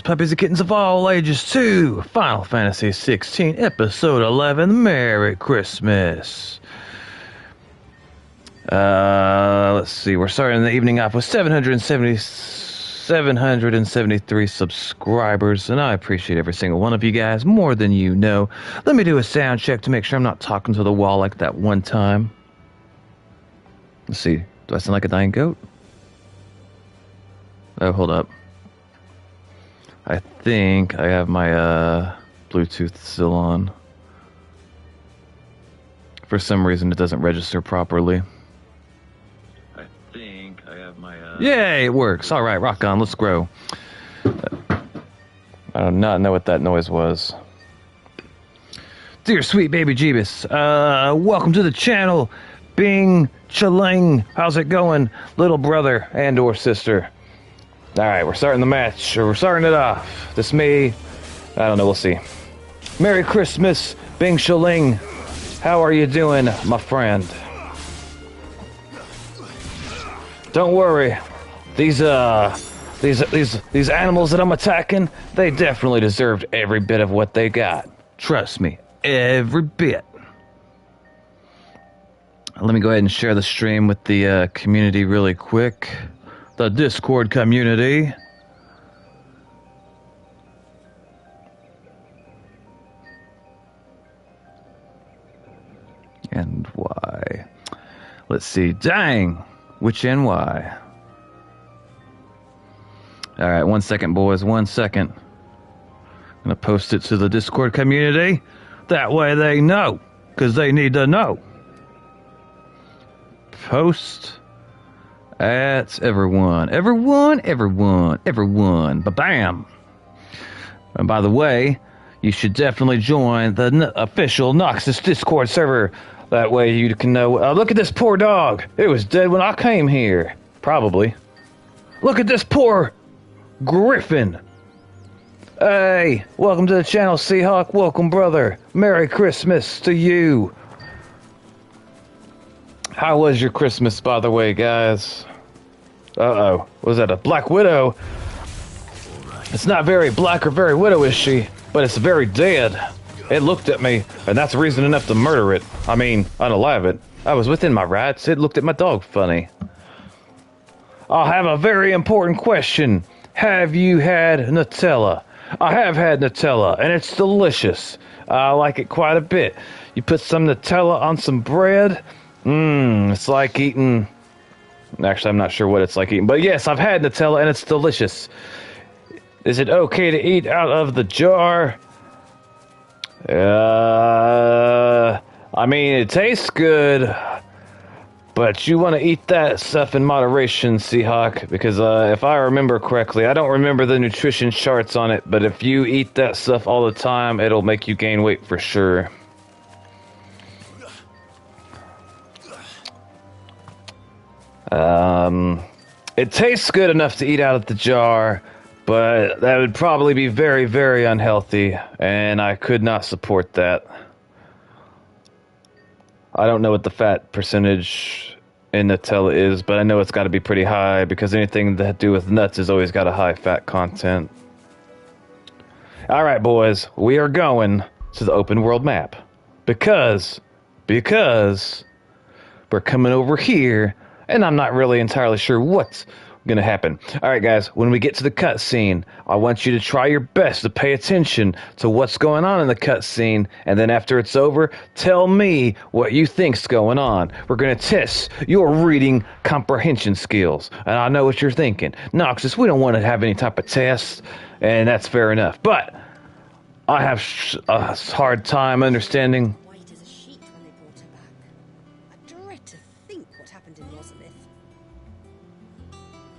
puppies, and kittens of all ages to Final Fantasy 16, Episode 11, Merry Christmas. Let's see, we're starting the evening off with 773 subscribers, and I appreciate every single one of you guys more than you know. Let me do a sound check to make sure I'm not talking to the wall like that one time. Let's see, do I sound like a dying goat? Oh, hold up. I think I have my Bluetooth still on. For some reason, it doesn't register properly. I think I have my... Yay, it works. All right, rock on. Let's grow. I do not know what that noise was. Dear sweet baby Jeebus, welcome to the channel. Bing, chaling. How's it going, little brother and or sister? All right, we're starting the match, or we're starting it off. This may, I don't know, we'll see. Merry Christmas, Bing Shaling. How are you doing, my friend? Don't worry, these animals that I'm attacking, they definitely deserved every bit of what they got. Trust me, every bit. Let me go ahead and share the stream with the community really quick. The Discord community. And why? Let's see. Dang! Which and why? Alright, 1 second, boys. 1 second. I'm gonna post it to the Discord community. That way they know. Because they need to know. Post at everyone. Everyone. Ba-bam! And by the way, you should definitely join the official Noxus Discord server. That way you can know... look at this poor dog. It was dead when I came here. Probably. Look at this poor griffin. Hey, welcome to the channel, Seahawk. Welcome, brother. Merry Christmas to you. How was your Christmas, by the way, guys? Uh-oh. Was that a Black Widow? It's not very black or very widow-ish, she, but it's very dead. It looked at me, and that's reason enough to murder it. I mean, unalive it. I was within my rights. It looked at my dog funny. I have a very important question. Have you had Nutella? I have had Nutella, and it's delicious. I like it quite a bit. You put some Nutella on some bread... it's like eating... Actually, I'm not sure what it's like eating. But yes, I've had Nutella, and it's delicious. Is it okay to eat out of the jar? I mean, it tastes good. But you want to eat that stuff in moderation, Seahawk. Because if I remember correctly, I don't remember the nutrition charts on it. But if you eat that stuff all the time, it'll make you gain weight for sure. It tastes good enough to eat out of the jar, but that would probably be very, very unhealthy, and I could not support that. I don't know what the fat percentage in Nutella is, but I know it's got to be pretty high, because anything to do with nuts has always got a high fat content. Alright, boys, we are going to the open world map, because we're coming over here. And I'm not really entirely sure what's going to happen. All right, guys, when we get to the cutscene, I want you to try your best to pay attention to what's going on in the cutscene. And then after it's over, tell me what you think's going on. We're going to test your reading comprehension skills. And I know what you're thinking. Noxus, we don't want to have any type of test. And that's fair enough. But I have a hard time understanding...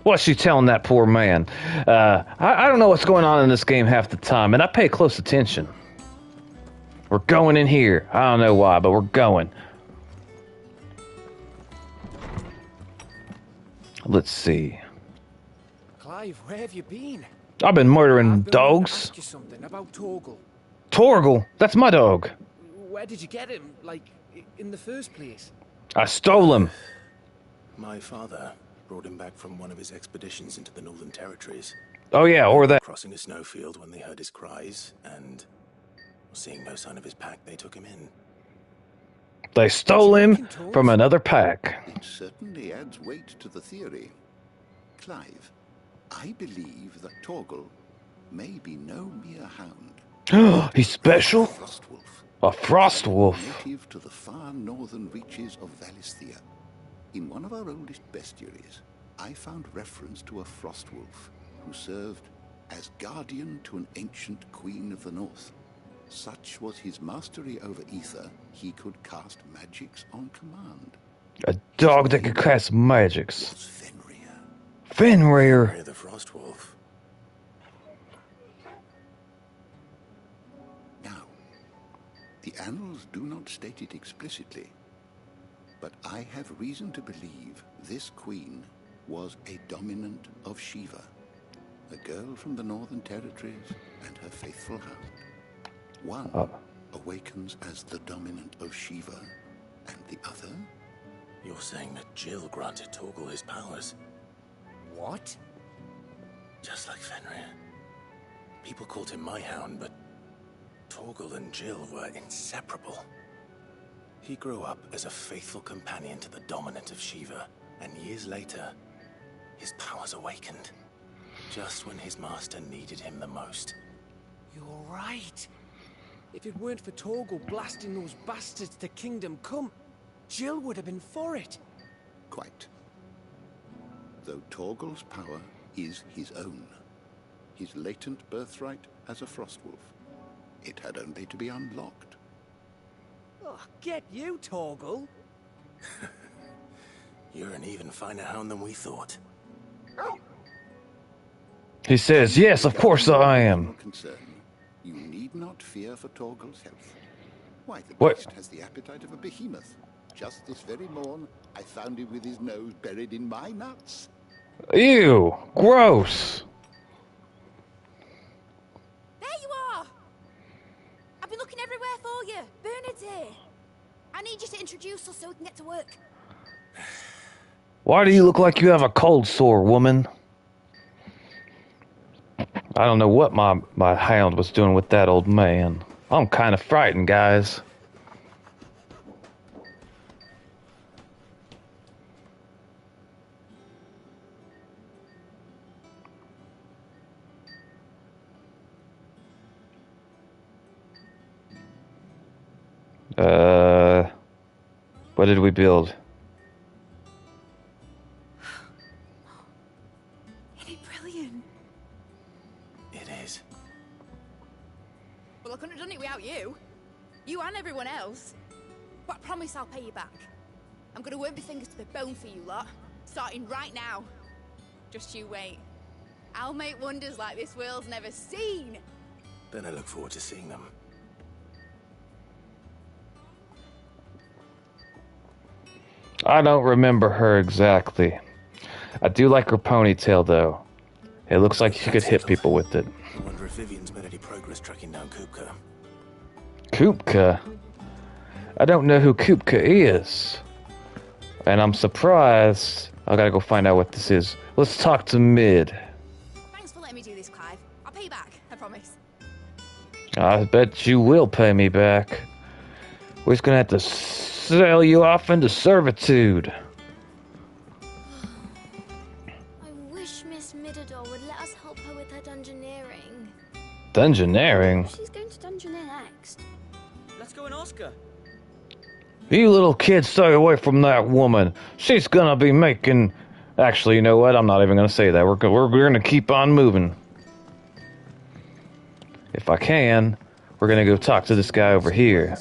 What's she telling that poor man? I don't know what's going on in this game half the time, and I pay close attention. We're going in here. I don't know why, but we're going. Let's see. Clive, where have you been? I've been murdering dogs. Ask you something about Torgal. Torgal? That's my dog. Where did you get him? Like, in the first place? I stole him. My father brought him back from one of his expeditions into the Northern Territories. Oh yeah, or that. Crossing a snowfield when they heard his cries, and seeing no sign of his pack, they took him in. They stole him from another pack. It certainly adds weight to the theory. Clive, I believe that Torgal may be no mere hound. He's special? A frost wolf. Native to the far northern reaches of Valisthea. In one of our oldest bestiaries, I found reference to a frost wolf who served as guardian to an ancient queen of the north. Such was his mastery over ether, he could cast magics on command. A dog that could cast magics. Was Fenrir. Fenrir. The frost wolf. Now, the annals do not state it explicitly, but I have reason to believe this queen was a dominant of Shiva, a girl from the Northern Territories and her faithful hound. One awakens as the dominant of Shiva, and the other? You're saying that Jill granted Torgal his powers? What? Just like Fenrir. People called him my hound, but Torgal and Jill were inseparable. He grew up as a faithful companion to the dominant of Shiva, and years later, his powers awakened. Just when his master needed him the most. You're right. If it weren't for Torgal blasting those bastards to Kingdom Come, Jill would have been for it. Quite. Though Torgal's power is his own, his latent birthright as a Frostwolf, it had only to be unlocked. Oh, get you, Torgal. You're an even finer hound than we thought. He says, yes, of course I am. Concern, you need not fear for Torgal's health. Why, the What? beast has the appetite of a behemoth. Just this very morn, I found him with his nose buried in my nuts. Ew, gross. There you are! I've been looking everywhere for you. Bernard's here. I need you to introduce us so we can get to work. Why do you look like you have a cold sore, woman? I don't know what my hound was doing with that old man. I'm kind of frightened, guys. What did we build? Isn't it brilliant? It is. Well, I couldn't have done it without you. You and everyone else. But I promise I'll pay you back. I'm gonna work my fingers to the bone for you lot. Starting right now. Just you wait. I'll make wonders like this world's never seen. Then I look forward to seeing them. I don't remember her exactly. I do like her ponytail, though. It looks like she could hit people with it. I wonder if Vivian's made any progress tracking down Kupka. Kupka? I don't know who Kupka is. And I'm surprised. I gotta go find out what this is. Let's talk to Mid. Thanks for letting me do this, Clive. I'll pay you back, I promise. I bet you will pay me back. We're just gonna have to sell you off into servitude. I wish Miss Midador would let us help her with her dungeoneering. Dungeoneering? She's going to dungeoneer next. Let's go and ask her. You little kids, stay away from that woman. She's gonna be making... Actually, you know what? I'm not even gonna say that. We're gonna keep on moving. If I can, we're gonna go talk to this guy over here.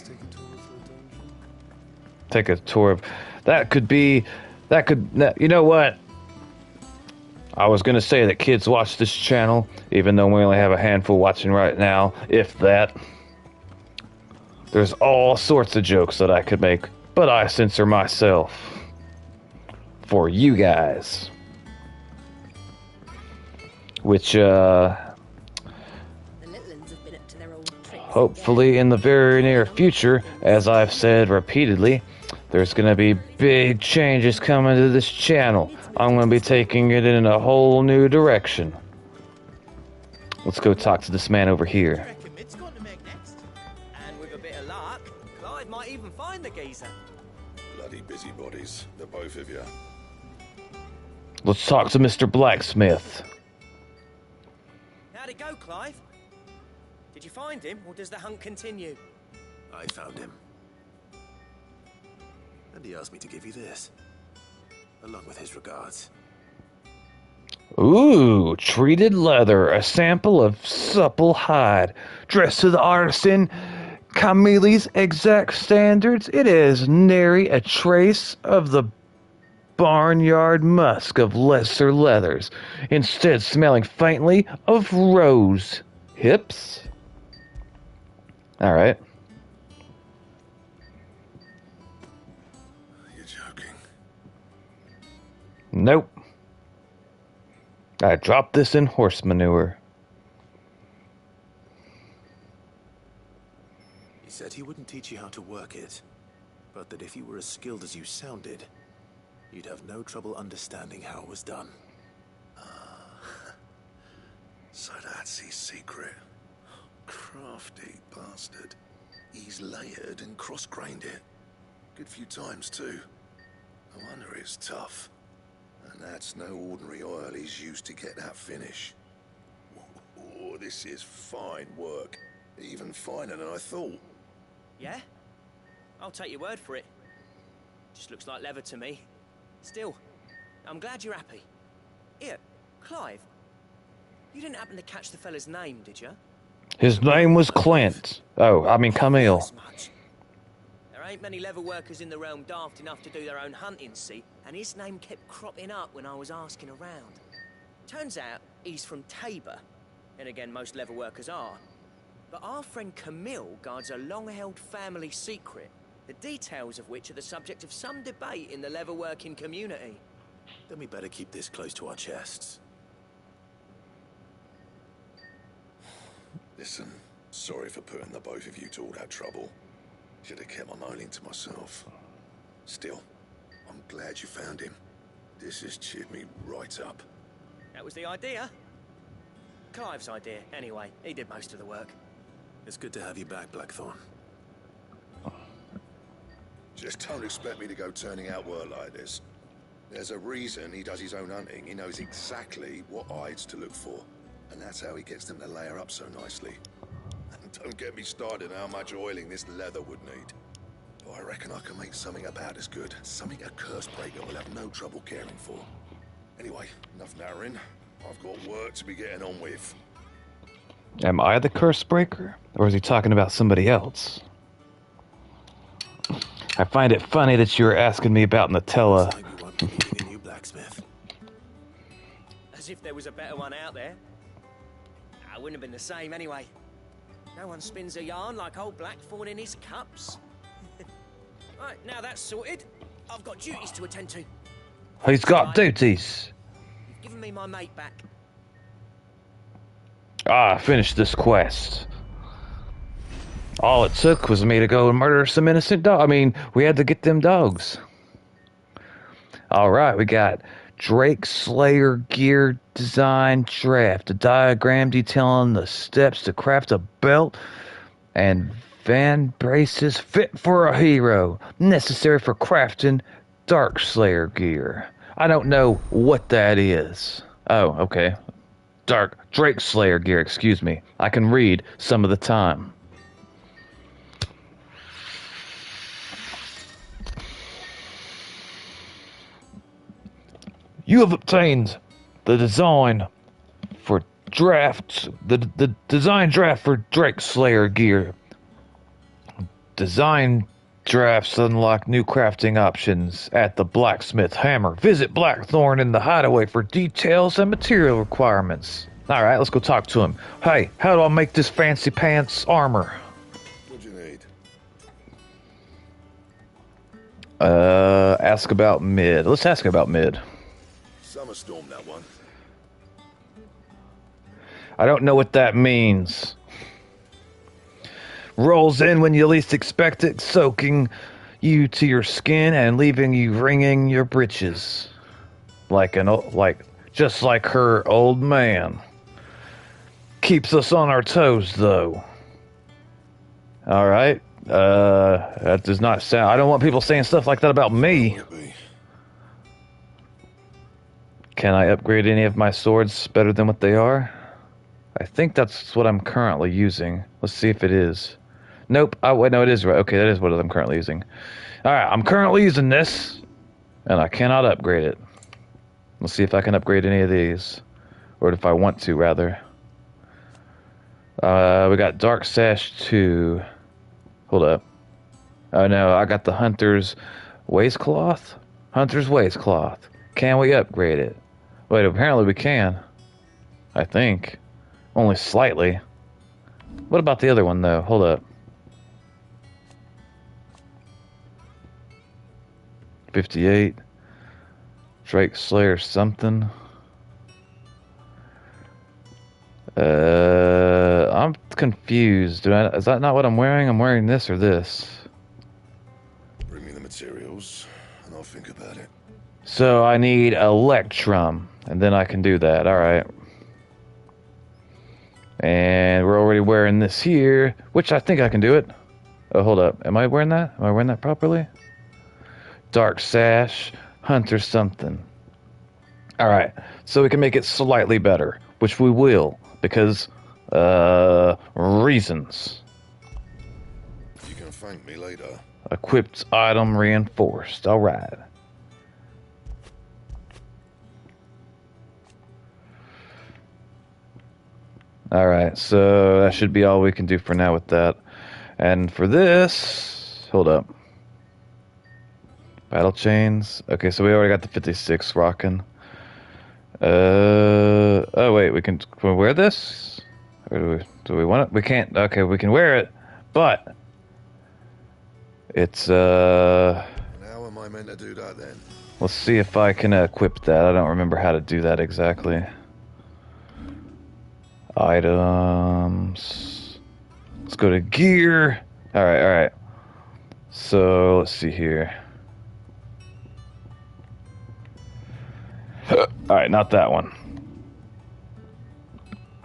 Take a tour of... You know what? I was gonna say that kids watch this channel, even though we only have a handful watching right now, if that. There's all sorts of jokes that I could make, but I censor myself. For you guys. Which, The little ones have been up to their old tricks. hopefully in the very near future, as I've said repeatedly, there's gonna be big changes coming to this channel. I'm gonna be taking it in a whole new direction. Let's go talk to this man over I here. reckon Mid's got to make next. And with a bit of luck, Clive might even find the geezer. Bloody busybodies, the both of you. Let's talk to Mr. Blacksmith. How'd it go, Clive? Did you find him, or does the hunt continue? I found him. And he asked me to give you this, along with his regards. Ooh, treated leather, a sample of supple hide. Dressed to the artisan Camille's exact standards, it is nary a trace of the barnyard musk of lesser leathers, instead smelling faintly of rose hips. Alright. You're joking. Nope. I dropped this in horse manure. He said he wouldn't teach you how to work it, but that if you were as skilled as you sounded, you'd have no trouble understanding how it was done. So that's his secret. Crafty bastard. He's layered and cross-grained it. Good few times, too. No wonder it's tough. And that's no ordinary oil he's used to get that finish. Oh, this is fine work. Even finer than I thought. Yeah? I'll take your word for it. Just looks like leather to me. Still, I'm glad you're happy. Here, Clive. You didn't happen to catch the fella's name, did you? His name was Clint. Oh, I mean Camille. As much. There ain't many leather workers in the realm daft enough to do their own hunting, see? And his name kept cropping up when I was asking around. Turns out he's from Tabor. And again, most leather workers are. But our friend Camille guards a long-held family secret, the details of which are the subject of some debate in the leather-working community. Then we better keep this close to our chests. Listen, sorry for putting the both of you to all that trouble. Should have kept my moaning to myself. Still, I'm glad you found him. This has cheered me right up. That was the idea. Clive's idea, anyway. He did most of the work. It's good to have you back, Blackthorn. Just don't expect me to go turning out work like this. There's a reason he does his own hunting. He knows exactly what hides to look for. And that's how he gets them to layer up so nicely. And don't get me started on how much oiling this leather would need. Oh, I reckon I can make something about as good. Something a curse breaker will have no trouble caring for. Anyway, enough narrowing. I've got work to be getting on with. Am I the curse breaker? Or is he talking about somebody else? I find it funny that you were asking me about Nutella. Looks like we won't be needing a new blacksmith. As if there was a better one out there. I wouldn't have been the same anyway. No one spins a yarn like old Blackthorn in his cups. Right, now that's sorted. I've got duties to attend to. He's got duties. You've given me my mate back. Ah, finished this quest. All it took was me to go and murder some innocent dog. I mean, we had to get them dogs. Alright, we got Drake Slayer gear design draft. A diagram detailing the steps to craft a belt. And Van braces fit for a hero. Necessary for crafting Dark Slayer gear. I don't know what that is. Oh, okay. Drake Slayer gear, excuse me. I can read some of the time. You have obtained the design for the design draft for Drake Slayer gear. Design drafts unlock new crafting options at the Blacksmith Hammer. Visit Blackthorn in the Hideaway for details and material requirements. Alright, let's go talk to him. Hey, how do I make this fancy pants armor? What do you need? Ask about mid. Let's ask about mid. Summerstorm, that one. I don't know what that means. Rolls in when you least expect it, soaking you to your skin and leaving you wringing your britches. Just like her old man. Keeps us on our toes, though. All right. That does not sound... I don't want people saying stuff like that about me. Can I upgrade any of my swords better than what they are? I think that's what I'm currently using. Let's see if it is. Nope. Oh, wait, no, it is right. Okay, that is what I'm currently using. All right, I'm currently using this, and I cannot upgrade it. Let's see if I can upgrade any of these. Or if I want to, rather. We got Dark Sash 2. Hold up. Oh, no, I got the Hunter's Waistcloth? Hunter's Waistcloth. Can we upgrade it? Wait, apparently we can. I think. Only slightly. What about the other one, though? Hold up. 58. Drake Slayer something. I'm confused. Is that not what I'm wearing? I'm wearing this or this. Bring me the materials, and I'll think about it. So I need Electrum, and then I can do that. All right. And we're already wearing this here, which I think I can do it. Oh, hold up. Am I wearing that? Am I wearing that properly? Dark Sash, Hunter something. All right. So we can make it slightly better, which we will, because reasons. You can thank me later. Equipped item reinforced. All right. All right, so that should be all we can do for now with that. And for this, hold up. Battle chains. Okay, so we already got the 56 rocking. Oh wait, can we wear this? Or do we want it? We can't. Okay, we can wear it, but it's And how am I meant to do that then? Let's see if I can equip that. I don't remember how to do that exactly. Items. Let's go to gear. All right. So let's see here. All right, not that one.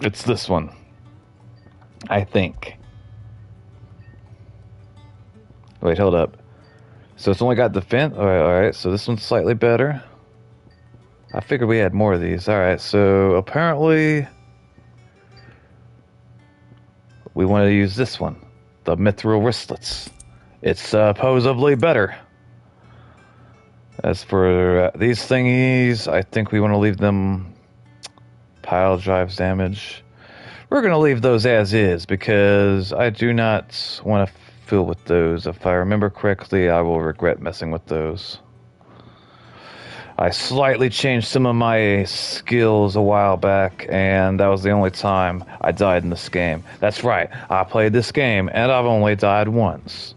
It's this one, I think. Wait, hold up. So it's only got defense. All right. So this one's slightly better. I figured we had more of these. All right. So apparently, we want to use this one, the mithril wristlets. It's supposedly better. As for these thingies, I think we want to leave them pile drives damage. We're going to leave those as is because I do not want to fill with those. If I remember correctly, I will regret messing with those. I slightly changed some of my skills a while back, and that was the only time I died in this game. That's right, I played this game, and I've only died once.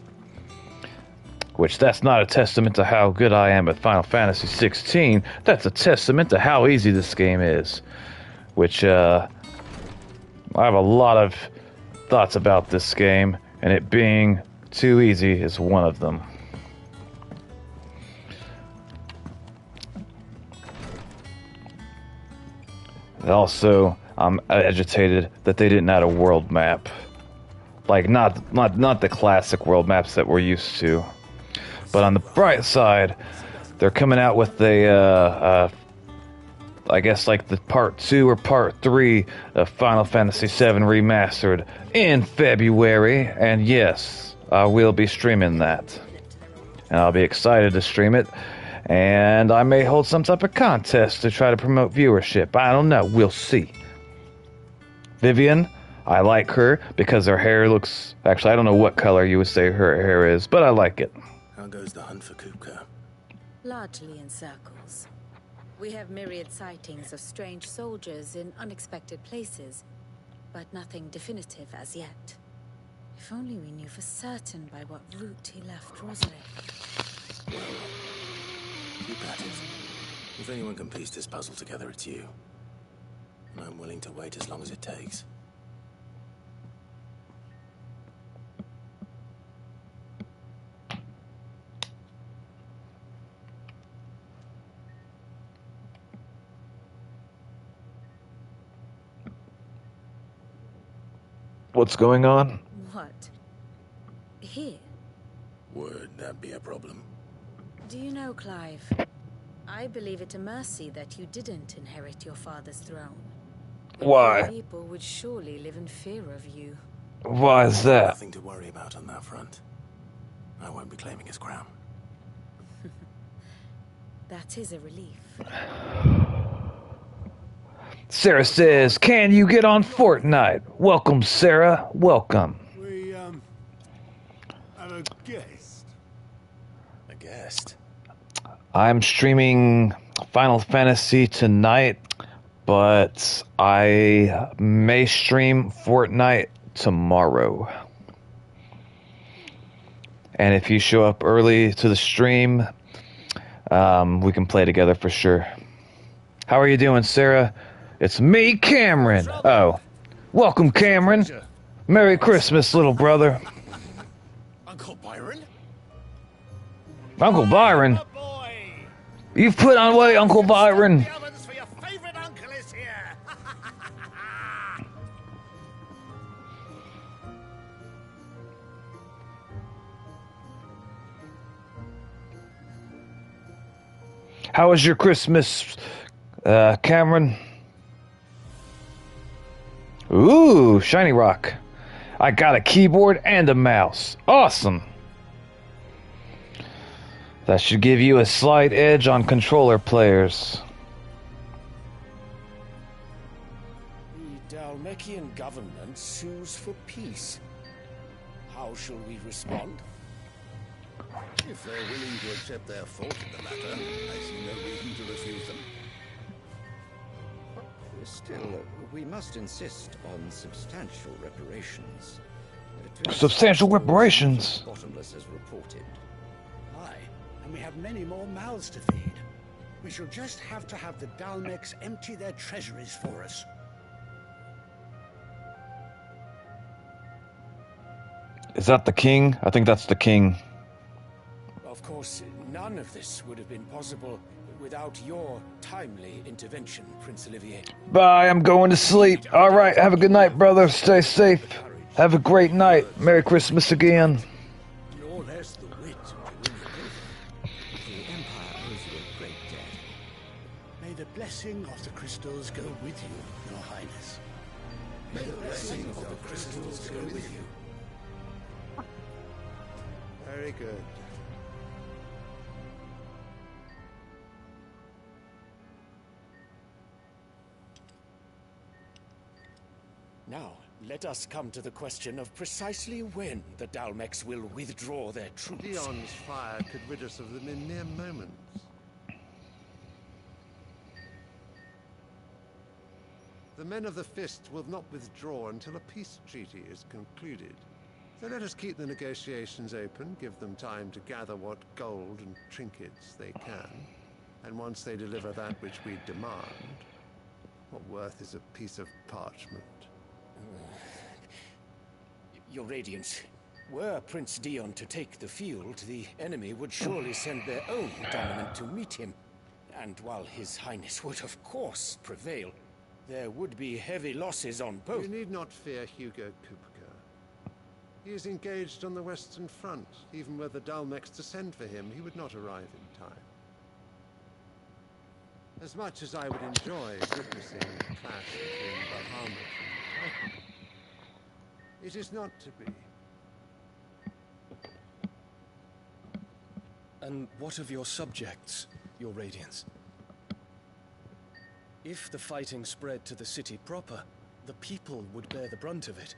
Which, that's not a testament to how good I am at Final Fantasy 16. That's a testament to how easy this game is. Which, I have a lot of thoughts about this game, and it being too easy is one of them. Also, I'm agitated that they didn't add a world map. Like, not the classic world maps that we're used to. But on the bright side, they're coming out with I guess like the part 2 or part 3 of Final Fantasy VII Remastered in February. And yes, I will be streaming that. And I'll be excited to stream it. And I may hold some type of contest to try to promote viewership. I don't know. We'll see. Vivian, I like her because her hair looks... Actually, I don't know what color you would say her hair is, but I like it. How goes the hunt for Kupka? Largely in circles. We have myriad sightings of strange soldiers in unexpected places, but nothing definitive as yet. If only we knew for certain by what route he left Rosalie. Keep at it. If anyone can piece this puzzle together, it's you. And I'm willing to wait as long as it takes. What's going on? What? Here? Would that be a problem? Do you know, Clive? I believe it a mercy that you didn't inherit your father's throne. The Why? people would surely live in fear of you. Why is that? Nothing to worry about on that front. I won't be claiming his crown. That is a relief. Sarah says, "Can you get on Fortnite?" Welcome, Sarah. Welcome. We, have a guest. A guest? I'm streaming Final Fantasy tonight, but I may stream Fortnite tomorrow. And if you show up early to the stream, we can play together for sure. How are you doing, Sarah? It's me, Cameron. Oh, welcome, Cameron. Merry Christmas, little brother. Uncle Byron? Uncle Byron? You've put on weight, Uncle Byron. How was your Christmas, Cameron? Ooh, shiny rock. I got a keyboard and a mouse. Awesome. That should give you a slight edge on controller players. The Dalmekian government sues for peace. How shall we respond? If they're willing to accept their fault in the matter, I see no reason to refuse them. Still, we must insist on substantial reparations. Substantial reparations? Bottomless as reported. Aye, and we have many more mouths to feed. We shall just have to have the Dalmeks empty their treasuries for us. Is that the king? I think that's the king. Of course, none of this would have been possible without your timely intervention, Prince Olivier. Bye, I'm going to sleep. All right, have a good night, brother. Stay safe. Have a great night. Merry Christmas again. Nor less the wit to win the over. The Empire owes you a great debt. May the blessing of the crystals go with you, Your Highness. May the blessing of the crystals go with you. Very good. Now, let us come to the question of precisely when the Dalmeks will withdraw their troops. Leon's fire could rid us of them in mere moments. The men of the Fist will not withdraw until a peace treaty is concluded. So let us keep the negotiations open, give them time to gather what gold and trinkets they can. And once they deliver that which we demand, what worth is a piece of parchment? Your Radiance, were Prince Dion to take the field, the enemy would surely send their own dominant to meet him. And while His Highness would of course prevail, there would be heavy losses on both. You need not fear Hugo Kupka. He is engaged on the Western Front. Even were the Dalmeks to send for him, he would not arrive in time. As much as I would enjoy witnessing the clash between Bahamut and Titan, it is not to be. And what of your subjects, Your Radiance? If the fighting spread to the city proper, the people would bear the brunt of it.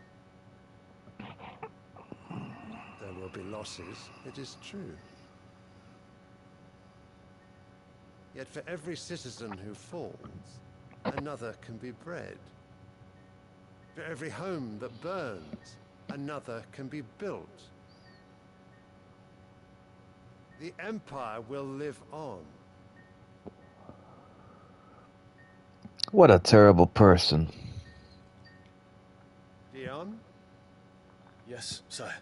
There will be losses, it is true. Yet for every citizen who falls, another can be bred. For every home that burns, another can be built. The Empire will live on. What a terrible person. Dion? Yes, sire.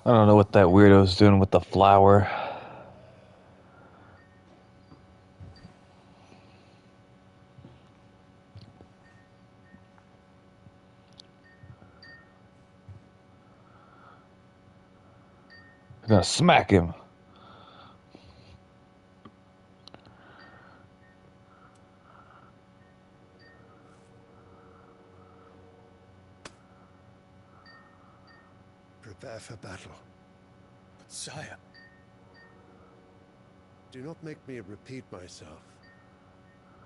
I don't know what that weirdo's doing with the flower. I'm gonna smack him. Prepare for battle. But sire... Do not make me repeat myself.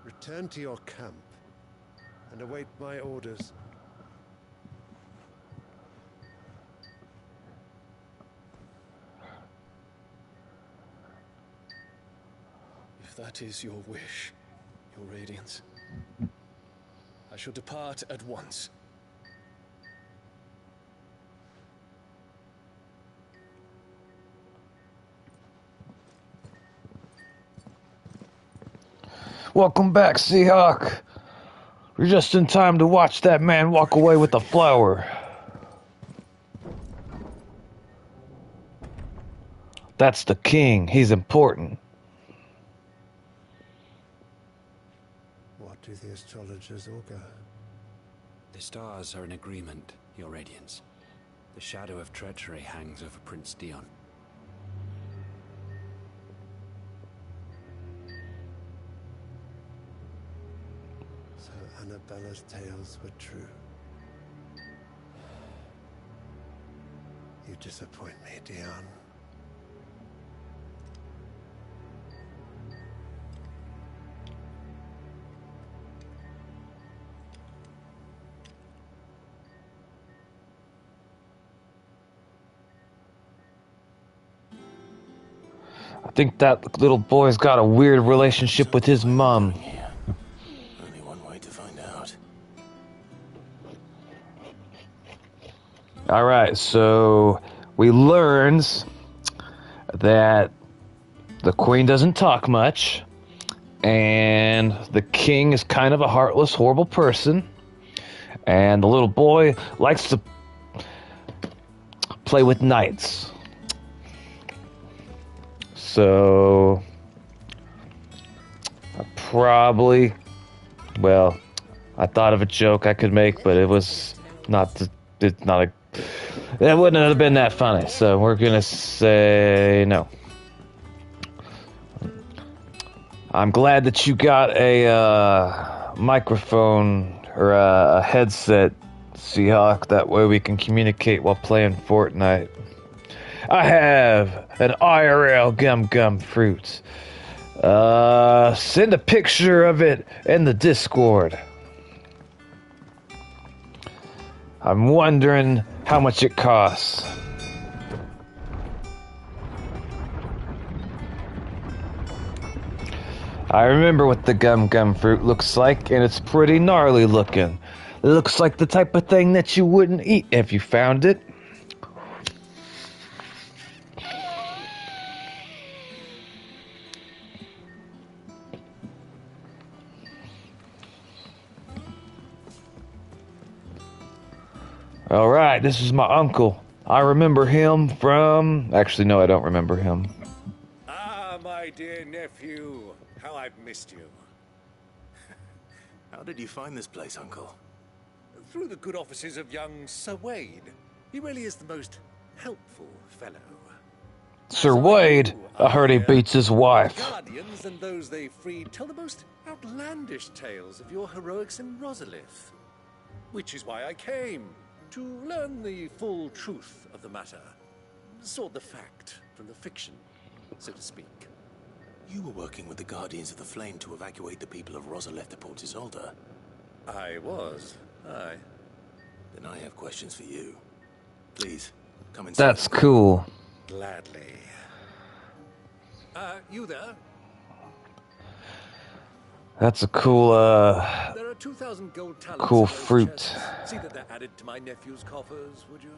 Return to your camp and await my orders. If that is your wish, your Radiance, I shall depart at once. Welcome back, Seahawk. You're just in time to watch that man walk away with the flower. That's the king. He's important. What do the astrologers augur? The stars are in agreement, Your Radiance. The shadow of treachery hangs over Prince Dion. So Annabella's tales were true. You disappoint me, Dion. I think that little boy's got a weird relationship with his mom. Only one way to find out. Alright, so we learned that the queen doesn't talk much, and the king is kind of a heartless, horrible person, and the little boy likes to play with knights. So I probably, well, I thought of a joke I could make, but it was not, it's not a, it wouldn't have been that funny. So we're gonna say no. I'm glad that you got a microphone or a headset, Seahawk. That way we can communicate while playing Fortnite. I have an IRL gum fruit. Send a picture of it in the Discord. I'm wondering how much it costs. I remember what the gum fruit looks like, and it's pretty gnarly looking. It looks like the type of thing that you wouldn't eat if you found it. Alright, this is my uncle. I remember him from... Actually, no, I don't remember him. Ah, my dear nephew. How I've missed you. How did you find this place, Uncle? Through the good offices of young Sir Wade. He really is the most helpful fellow. Sir Wade? I heard he beats his wife. The Guardians and those they freed tell the most outlandish tales of your heroics in Rosalith. Which is why I came. To learn the full truth of the matter. Sort the fact from the fiction, so to speak. You were working with the Guardians of the Flame to evacuate the people of Rosalith to Port Isolde. I was. Aye. Then I have questions for you. Please, come inside. That's cool. Gladly. You there? That's a cool, There are 2,000 gold talents cool in those fruit. chests. See that they're added to my nephew's coffers, would you?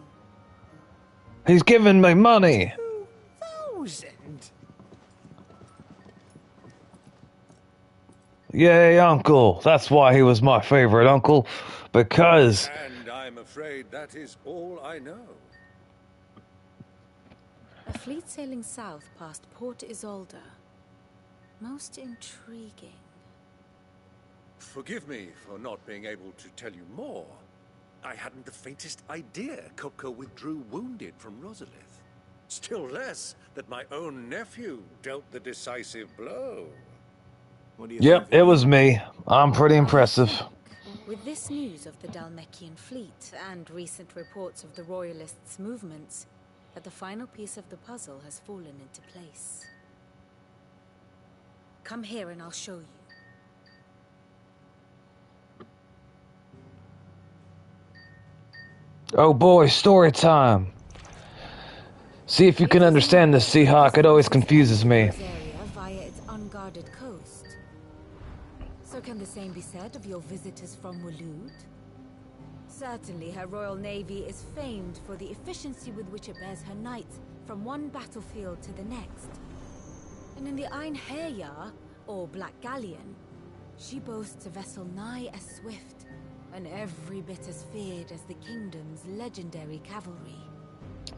He's giving me money. 2,000? Yay, uncle. That's why he was my favorite uncle. Because... And I'm afraid that is all I know. A fleet sailing south past Port Isolde. Most intriguing. Forgive me for not being able to tell you more. I hadn't the faintest idea Kupka withdrew wounded from Rosalith. Still less that my own nephew dealt the decisive blow. Yep, it was me. I'm pretty impressive. With this news of the Dalmekian fleet and recent reports of the Royalists' movements, that the final piece of the puzzle has fallen into place. Come here and I'll show you. Oh boy, story time. See if you can understand this, Seahawk. It always confuses me. Area via its unguarded coast. So can the same be said of your visitors from Waloed? Certainly, her Royal Navy is famed for the efficiency with which it bears her knights from one battlefield to the next. And in the Einherjar, or Black Galleon, she boasts a vessel nigh as swift and every bit as feared as the kingdom's legendary cavalry.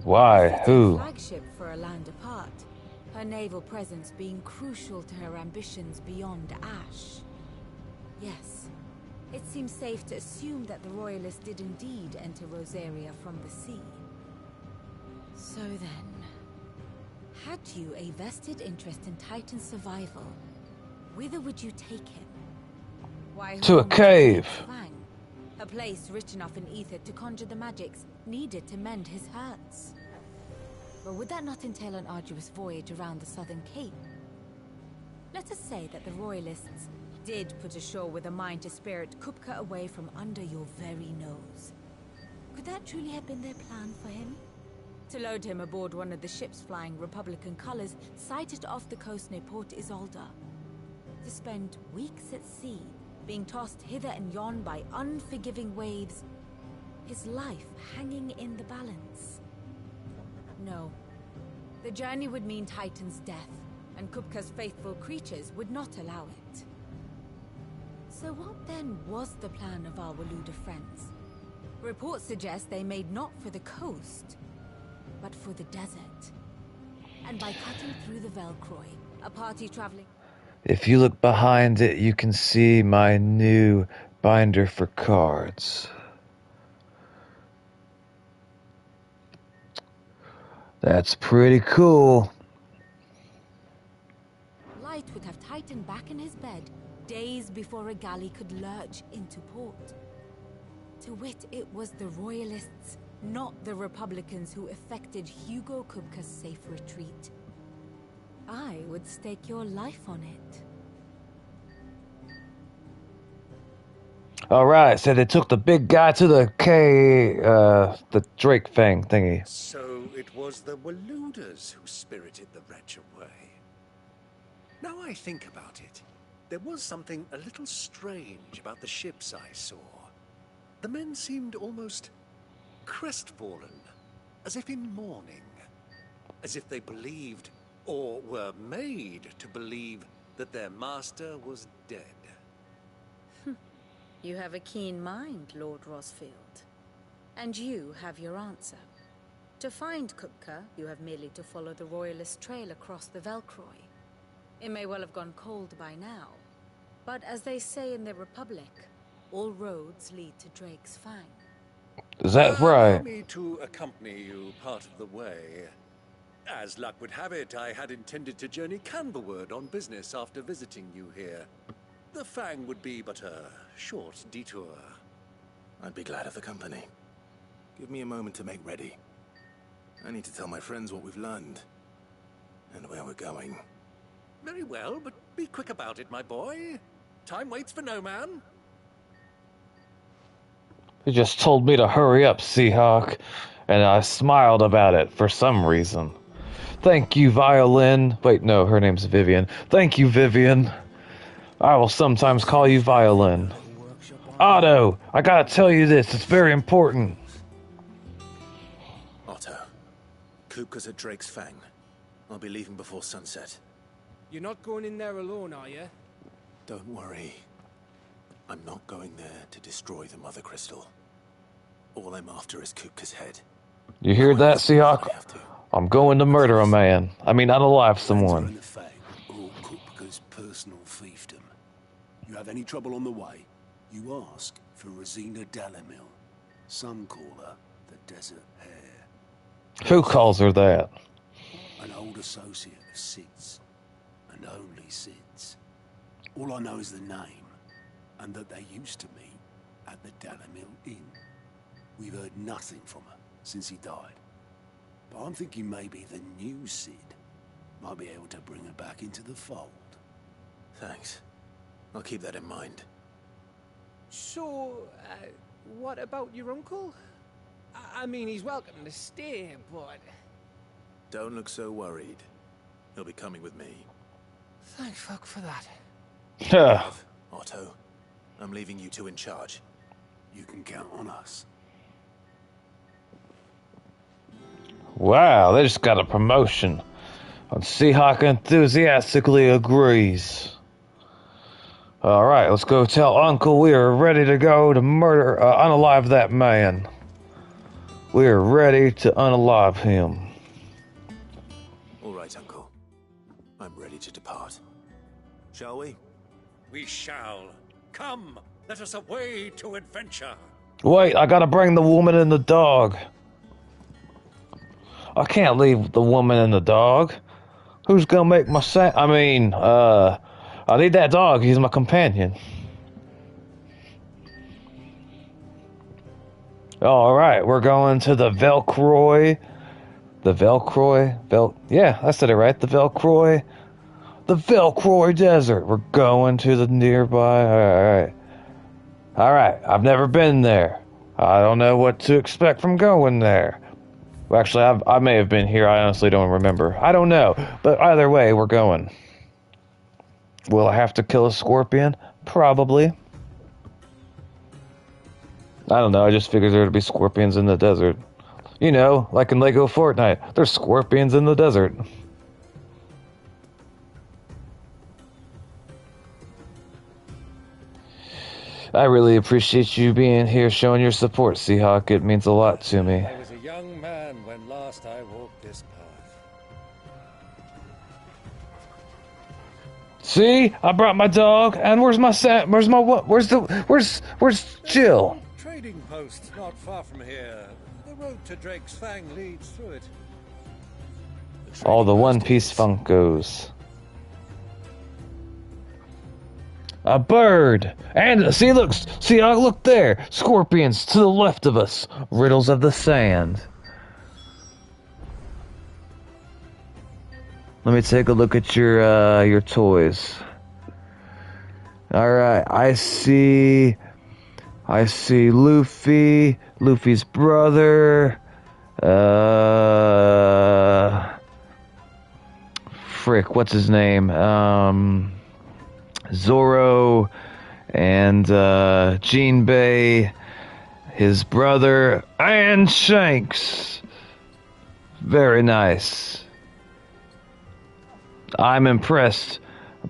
Why? Who? A flagship for a land apart, her naval presence being crucial to her ambitions beyond Ash. Yes, it seems safe to assume that the Royalists did indeed enter Rosaria from the sea. So then, had you a vested interest in Titan's survival, whither would you take him? Why, to a cave. Fang, a place rich enough in ether to conjure the magics needed to mend his hurts. But would that not entail an arduous voyage around the southern cape? Let us say that the Royalists did put ashore with a mind to spirit Kupka away from under your very nose. Could that truly have been their plan for him? To load him aboard one of the ships flying Republican colors sighted off the coast near Port Isolde. To spend weeks at sea, being tossed hither and yon by unforgiving waves, his life hanging in the balance. No. The journey would mean Titan's death, and Kupka's faithful creatures would not allow it. So what then was the plan of our Waluda friends? Reports suggest they made not for the coast, but for the desert. And by cutting through the Velcroy, a party traveling... If you look behind it, you can see my new binder for cards. That's pretty cool. Light would have Titan back in his bed days before a galley could lurch into port. To wit, it was the Royalists, not the Republicans, who effected Hugo Kupka's safe retreat. I would stake your life on it. Alright, so they took the big guy to the the Drake Fang thingy. So it was the Waluders who spirited the wretch away. Now I think about it, there was something a little strange about the ships I saw. The men seemed almost crestfallen, as if in mourning, as if they believed, or were made to believe, that their master was dead. You have a keen mind, Lord Rosfield. And you have your answer. To find Kupka, you have merely to follow the Royalist trail across the Velcroy. It may well have gone cold by now, but as they say in the Republic, all roads lead to Drake's Fang. Is that right? Allow me to accompany you part of the way. As luck would have it, I had intended to journey Canberward on business after visiting you here. The Fang would be but a short detour. I'd be glad of the company. Give me a moment to make ready. I need to tell my friends what we've learned. And where we're going. Very well, but be quick about it, my boy. Time waits for no man. You just told me to hurry up, Seahawk, and I smiled about it for some reason. Thank you, Violin. Wait, no, her name's Vivian. Thank you, Vivian. I will sometimes call you Violin. Otto, I gotta tell you this, it's very important. Otto, Kupka's at Drake's Fang. I'll be leaving before sunset. You're not going in there alone, are you? Don't worry. I'm not going there to destroy the Mother Crystal. All I'm after is Kupka's head. You hear that, Seahawk? I'm going to murder a man. I mean, unalive someone. And the fang, all Kupka's personal fiefdom. You have any trouble on the way, you ask for Rosina Dalamil. Some call her the Desert Hare. Who calls her that? An old associate of Sid's, and only Sid's. All I know is the name, and that they used to meet at the Dalamil Inn. We've heard nothing from her since he died. But I'm thinking maybe the new Sid might be able to bring her back into the fold. Thanks. I'll keep that in mind. So, what about your uncle? I mean, he's welcome to stay, but... Don't look so worried. He'll be coming with me. Thank fuck for that. Bev, Otto, I'm leaving you two in charge. You can count on us. Wow, they just got a promotion. And Seahawk enthusiastically agrees. Alright, let's go tell Uncle we are ready to go to murder, unalive that man. We are ready to unalive him. All right, Uncle. I'm ready to depart. Shall we? We shall. Come, let us away to adventure. Wait, I gotta bring the woman and the dog. I can't leave the woman and the dog. Who's gonna make my I need that dog. He's my companion. Alright, we're going to the Velcroy. Yeah, I said it right. The Velcroy Desert. We're going to the nearby. Alright, I've never been there. I don't know what to expect from going there. Well, actually, I may have been here. I honestly don't remember. I don't know. But either way, we're going. Will I have to kill a scorpion? Probably. I don't know. I just figured there would be scorpions in the desert. You know, like in Lego Fortnite. There's scorpions in the desert. I really appreciate you being here, showing your support, Seahawk. It means a lot to me. I was a young man when last I walked this path. See, I brought my dog, and where's Jill? Trading post not far from here. The road to Drake's Fang leads through it. All the One Piece Funkos. A bird! And see, look there! Scorpions to the left of us. Riddles of the sand. Let me take a look at your toys. Alright, I see Luffy, Luffy's brother, frick, what's his name? Zoro and Jinbei, his brother, and Shanks. Very nice. I'm impressed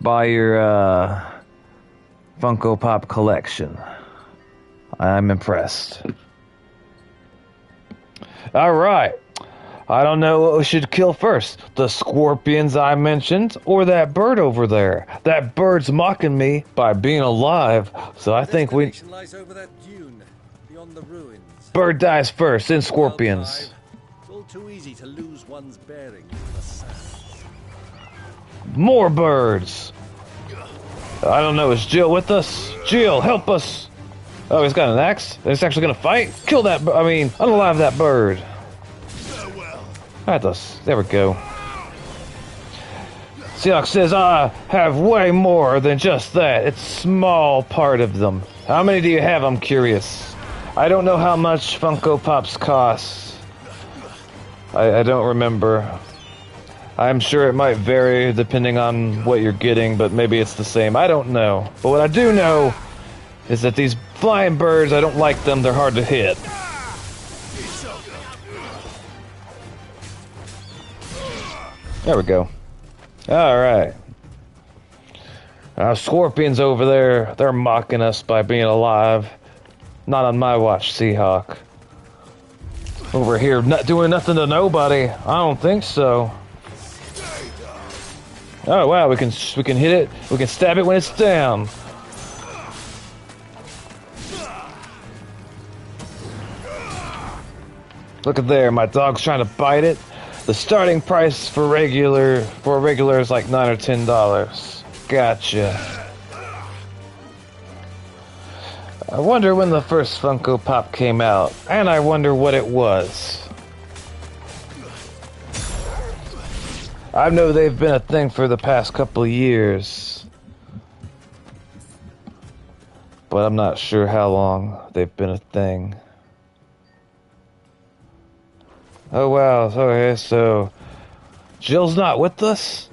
by your Funko Pop collection. I'm impressed. Alright. I don't know what we should kill first. The scorpions I mentioned, or that bird over there. That bird's mocking me by being alive, so I think we... lies over that dune, beyond the ruins. Bird dies first, then scorpions. It's all too easy to lose one's bearings in the sand. More birds! I don't know, is Jill with us? Jill, help us! Oh, he's got an axe? He's actually gonna fight? Kill that, unalive that bird. There we go. Seahawk says, I have way more than just that. It's a small part of them. How many do you have, I'm curious? I don't know how much Funko Pops cost. I don't remember. I'm sure it might vary depending on what you're getting, but maybe it's the same. I don't know. But what I do know is that these flying birds, I don't like them. They're hard to hit. There we go. Alright. Scorpions over there, they're mocking us by being alive. Not on my watch, Seahawk. Over here, not doing nothing to nobody. I don't think so. Oh wow, we can hit it. We can stab it when it's down. Look at there, my dog's trying to bite it. The starting price for a regular is like $9 or $10. Gotcha. I wonder when the first Funko Pop came out, and I wonder what it was. I know they've been a thing for the past couple of years, but I'm not sure how long they've been a thing. Oh wow, okay, so Jill's not with us?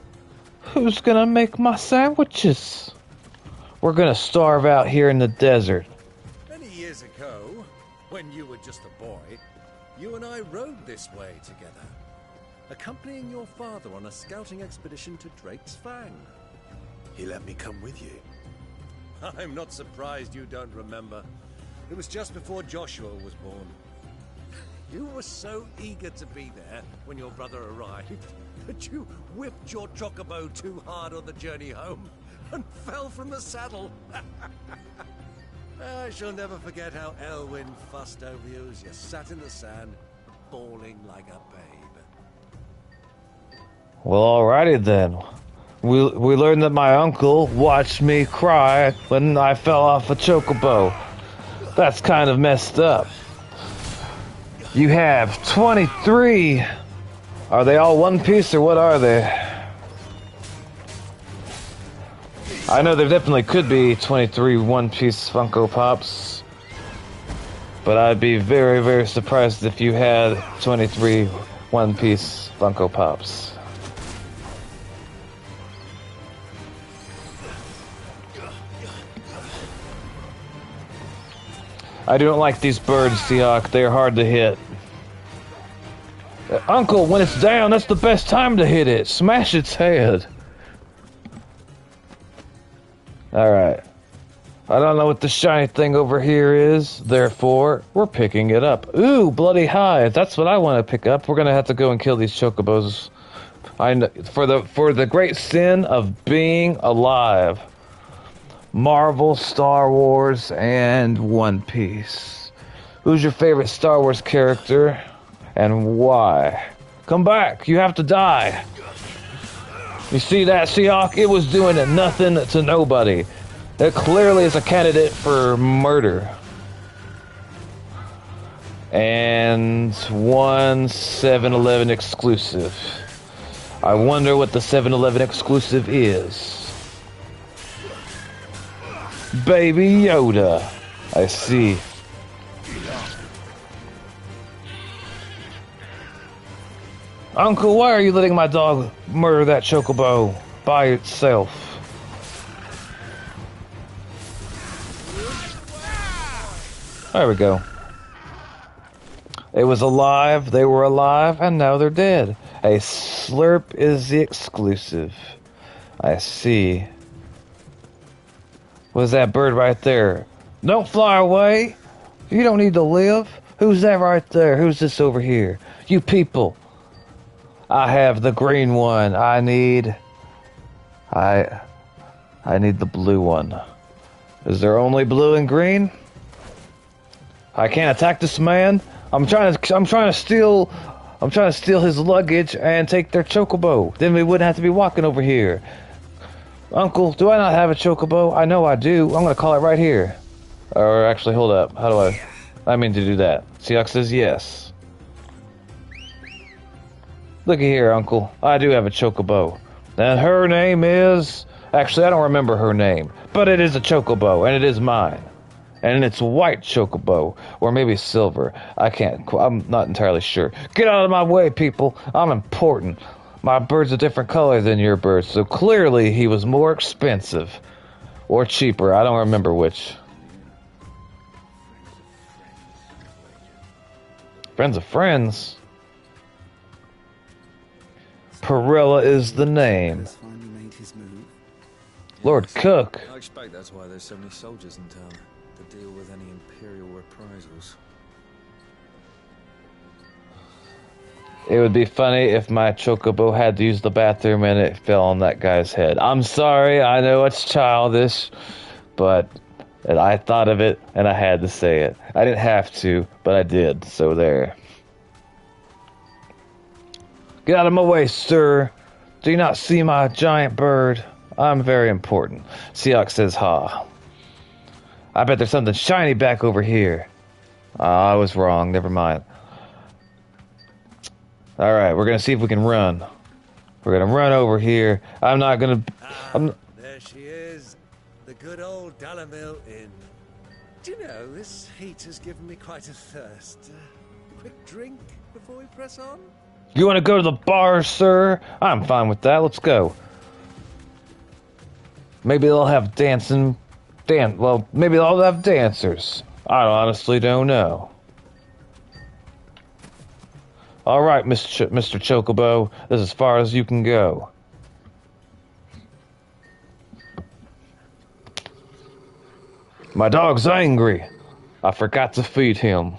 Who's gonna make my sandwiches? We're gonna starve out here in the desert. Many years ago, when you were just a boy, you and I rode this way together, accompanying your father on a scouting expedition to Drake's Fang. He let me come with you. I'm not surprised you don't remember. It was just before Joshua was born. You were so eager to be there when your brother arrived that you whipped your chocobo too hard on the journey home and fell from the saddle. I shall never forget how Elwyn fussed over you as you sat in the sand, bawling like a babe. Well, alrighty then. We learned that my uncle watched me cry when I fell off a chocobo. That's kind of messed up. You have 23. Are they all one piece or what are they? I know there definitely could be 23 one-piece Funko Pops, but I'd be very, very surprised if you had 23 one-piece Funko Pops. I don't like these birds, Seahawk. They're hard to hit. Uncle, when it's down, that's the best time to hit it. Smash its head. Alright. I don't know what the shiny thing over here is. Therefore, we're picking it up. Ooh, bloody hide. That's what I want to pick up. We're going to have to go and kill these chocobos. I know, for the great sin of being alive. Marvel, Star Wars, and One Piece. Who's your favorite Star Wars character, and why? Come back, you have to die. You see that, Seahawk? It was doing nothing to nobody. It clearly is a candidate for murder. And one 7-Eleven exclusive. I wonder what the 7-Eleven exclusive is. Baby Yoda. I see. Uncle, why are you letting my dog murder that chocobo by itself? There we go. It was alive, they were alive, and now they're dead. A slurp is the exclusive. I see. What's that bird right there? Don't fly away. You don't need to live. Who's that right there? Who's this over here? You people. I have the green one. I need the blue one. Is there only blue and green? I can't attack this man. I'm trying to steal his luggage and take their chocobo. Then we wouldn't have to be walking over here. Uncle, do I not have a chocobo? I know I do. I'm gonna call it right here. Or actually, hold up. How do I mean to do that. Seahawk says yes. Look here, Uncle. I do have a chocobo. And her name is... Actually, I don't remember her name. But it is a chocobo, and it is mine. And it's a white chocobo. Or maybe silver. I'm not entirely sure. Get out of my way, people. I'm important. My bird's a different color than your bird, so clearly he was more expensive. Or cheaper, I don't remember which. Friends of friends? Perilla is the name. Lord Cook. I expect that's why there's so many soldiers in town, to deal with any Imperial reprisals. It would be funny if my chocobo had to use the bathroom and it fell on that guy's head. I'm sorry, I know it's childish, but I thought of it and I had to say it. I didn't have to, but I did, so there. Get out of my way, sir. Do you not see my giant bird? I'm very important. Seok says ha. I bet there's something shiny back over here. I was wrong, never mind. Alright, we're gonna see if we can run. We're gonna run over here. I'm not gonna... There she is. The good old Dalamil Inn. Do you know, this heat has given me quite a thirst. Quick drink before we press on? You wanna go to the bar, sir? I'm fine with that, let's go. Maybe they'll have dancing... Well, maybe they'll have dancers. I honestly don't know. Alright, Mr. Chocobo, this is as far as you can go. My dog's angry. I forgot to feed him.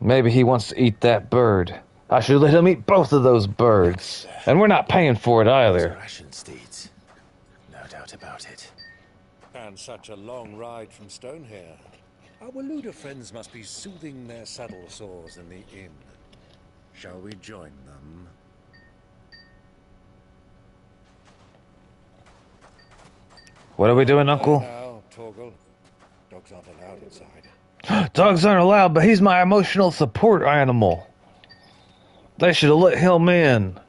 Maybe he wants to eat that bird. I should let him eat both of those birds. And we're not paying for it either. Ration steeds. No doubt about it. And such a long ride from Stonehair. Our Waluda friends must be soothing their saddle sores in the inn. Shall we join them? What are we doing, Uncle? Now, Torgal. Dogs aren't allowed inside. Dogs aren't allowed, but he's my emotional support animal. They should have let him in.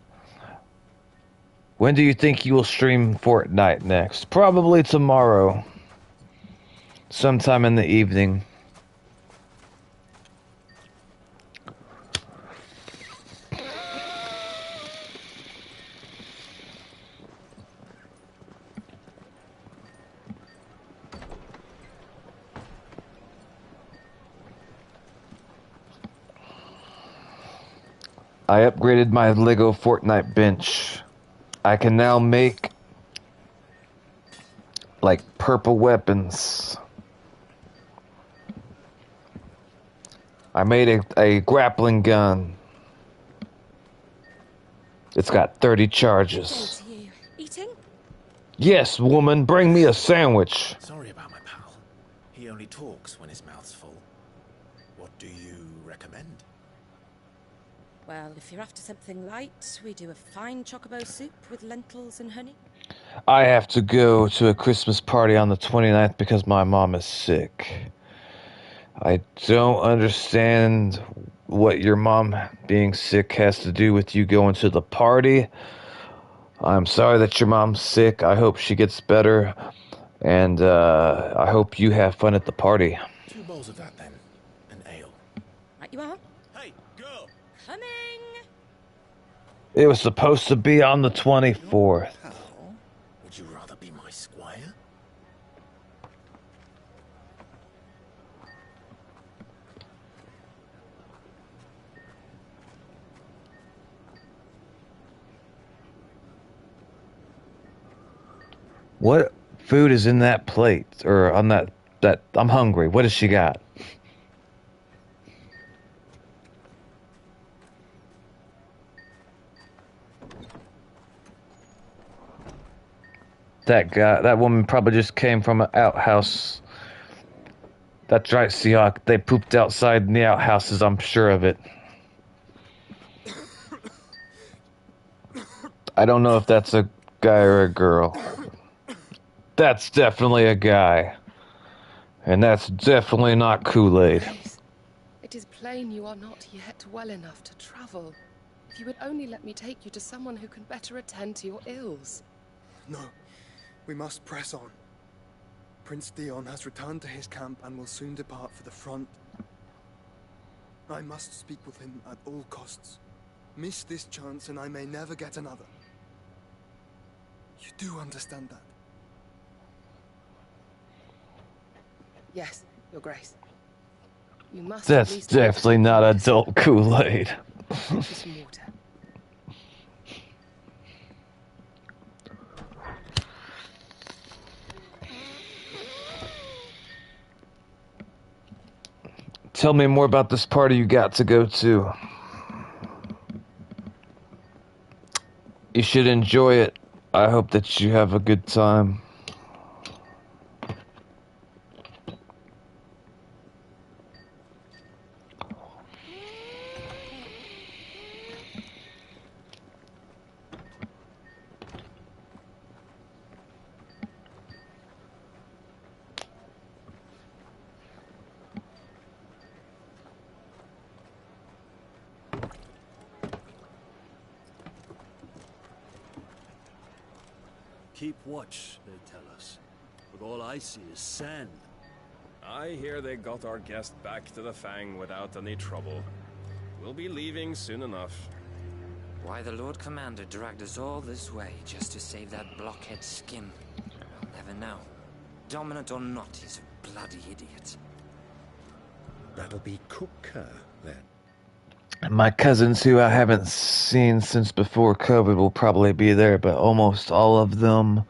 When do you think you will stream Fortnite next? Probably tomorrow. Sometime in the evening. I upgraded my Lego Fortnite bench. I can now make like purple weapons. I made a grappling gun. It's got 30 charges. You eating? Yes, woman, bring me a sandwich. Sorry about my pal. He only talks when his mouth's full. What do you recommend? Well, if you're after something light, we do a fine chocobo soup with lentils and honey. I have to go to a Christmas party on the 29th because my mom is sick. I don't understand what your mom being sick has to do with you going to the party. I'm sorry that your mom's sick. I hope she gets better. And I hope you have fun at the party. 2 bowls of that then. An ale. Right you are. Hey, girl! Coming! It was supposed to be on the 24th. Would you rather be my squire? What food is in that plate? Or on that I'm hungry. What has she got? That woman probably just came from an outhouse. That's right, Seok. They pooped outside in the outhouses, I'm sure of it. I don't know if that's a guy or a girl. That's definitely a guy. And that's definitely not Kool-Aid. It is plain you are not yet well enough to travel. If you would only let me take you to someone who can better attend to your ills. No. We must press on. Prince Dion has returned to his camp and will soon depart for the front. I must speak with him at all costs. Miss this chance and I may never get another. You do understand that? Yes, Your Grace. You must That's definitely not adult Kool-Aid. some water. Tell me more about this party you got to go to. You should enjoy it. I hope that you have a good time. Keep watch, they tell us. But all I see is sand. I hear they got our guest back to the Fang without any trouble. We'll be leaving soon enough. Why the Lord Commander dragged us all this way just to save that blockhead skin, I'll never know. Dominant or not, he's a bloody idiot. That'll be Cooker, then. My cousins, who I haven't seen since before COVID, will probably be there, but almost all of them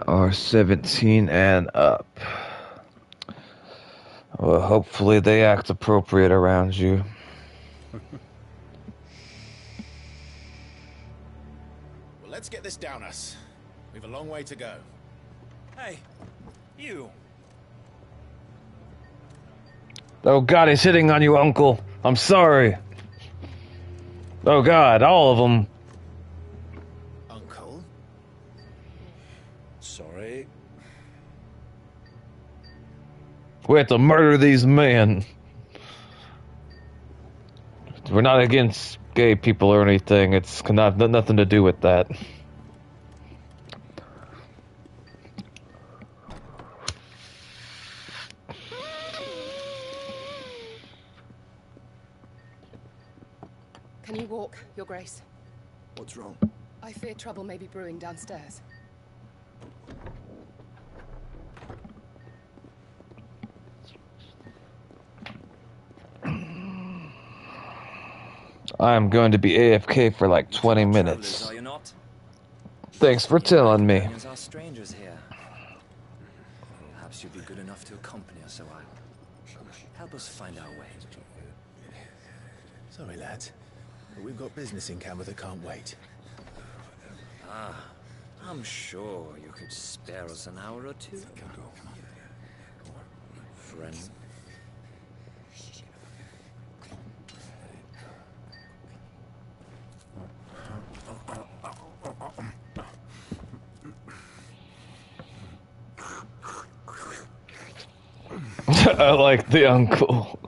are 17 and up. Well, hopefully they act appropriate around you. Well, let's get this down us. We've a long way to go. Hey, you. Oh God, he's hitting on you, Uncle. I'm sorry. Oh God, all of them. Uncle? Sorry. We have to murder these men. We're not against gay people or anything. It's not nothing to do with that. Can you walk, Your Grace? What's wrong? I fear trouble may be brewing downstairs. I'm going to be AFK for like 20 minutes. Are you not? Thanks for telling me. Companions are strangers here. Perhaps you'd be good enough to accompany us a while. Help us find our way. Sorry, lads, but we've got business in camera that can't wait. Ah, I'm sure you could spare us an hour or two. Friend. I like the uncle.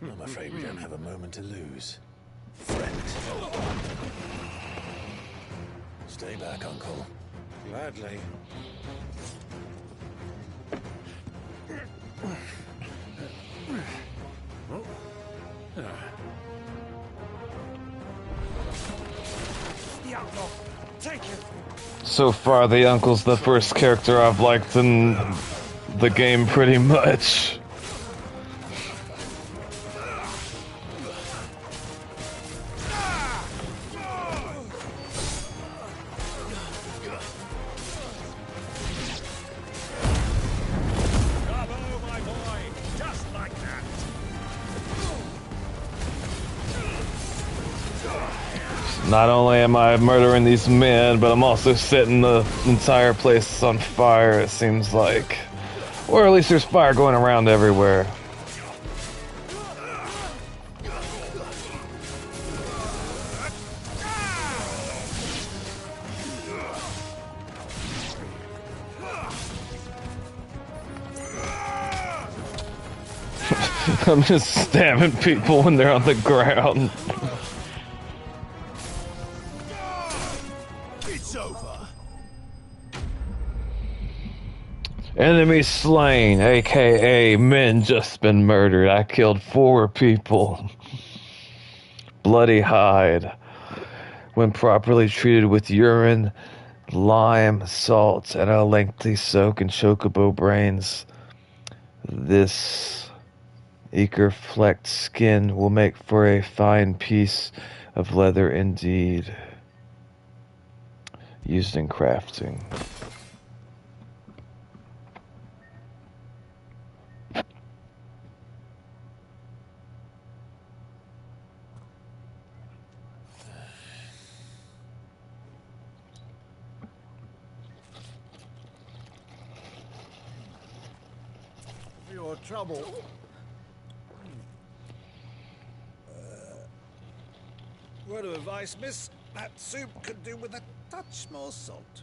I'm afraid we don't have a moment to lose. Friend. Stay back, Uncle. Gladly. The outlaw. Take it. So far, the uncle's the first character I've liked in the game pretty much. Not only am I murdering these men, but I'm also setting the entire place on fire, it seems like. Or at least there's fire going around everywhere. I'm just stabbing people when they're on the ground. It's over. Enemy slain, aka men just been murdered. I killed 4 people. Bloody hide. When properly treated with urine, lime, salt, and a lengthy soak in chocobo brains, this ichor-flecked skin will make for a fine piece of leather indeed. used in crafting. Your trouble. Word of advice, miss. That soup could do with a touch more salt.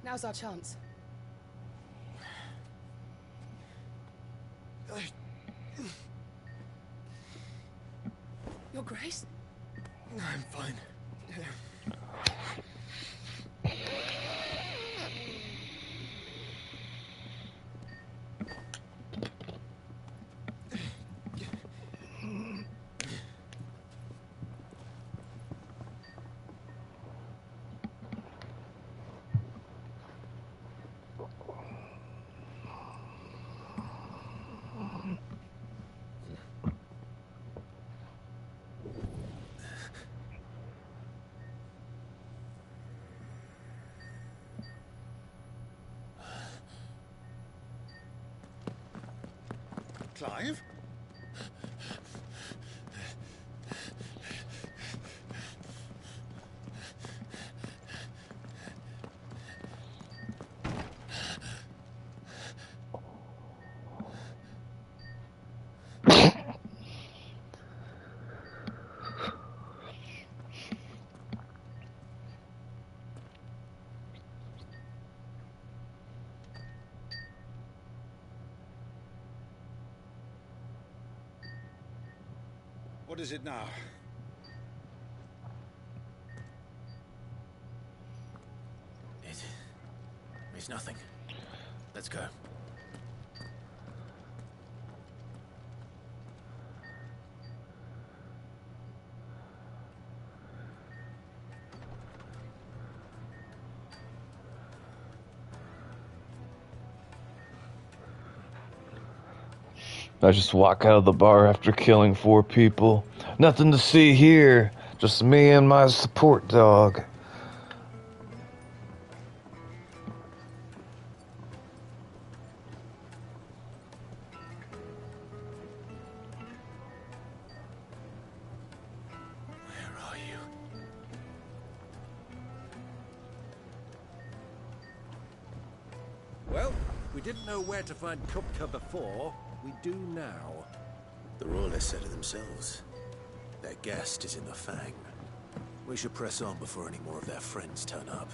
Now's our chance. Your Grace? I'm fine. Clive? What is it now? It's nothing. Let's go. I just walk out of the bar after killing 4 people. Nothing to see here. Just me and my support dog. Where are you? Well, we didn't know where to find Kupka before. We do now. The Royalists said it themselves. Their guest is in the Fang. We should press on before any more of their friends turn up.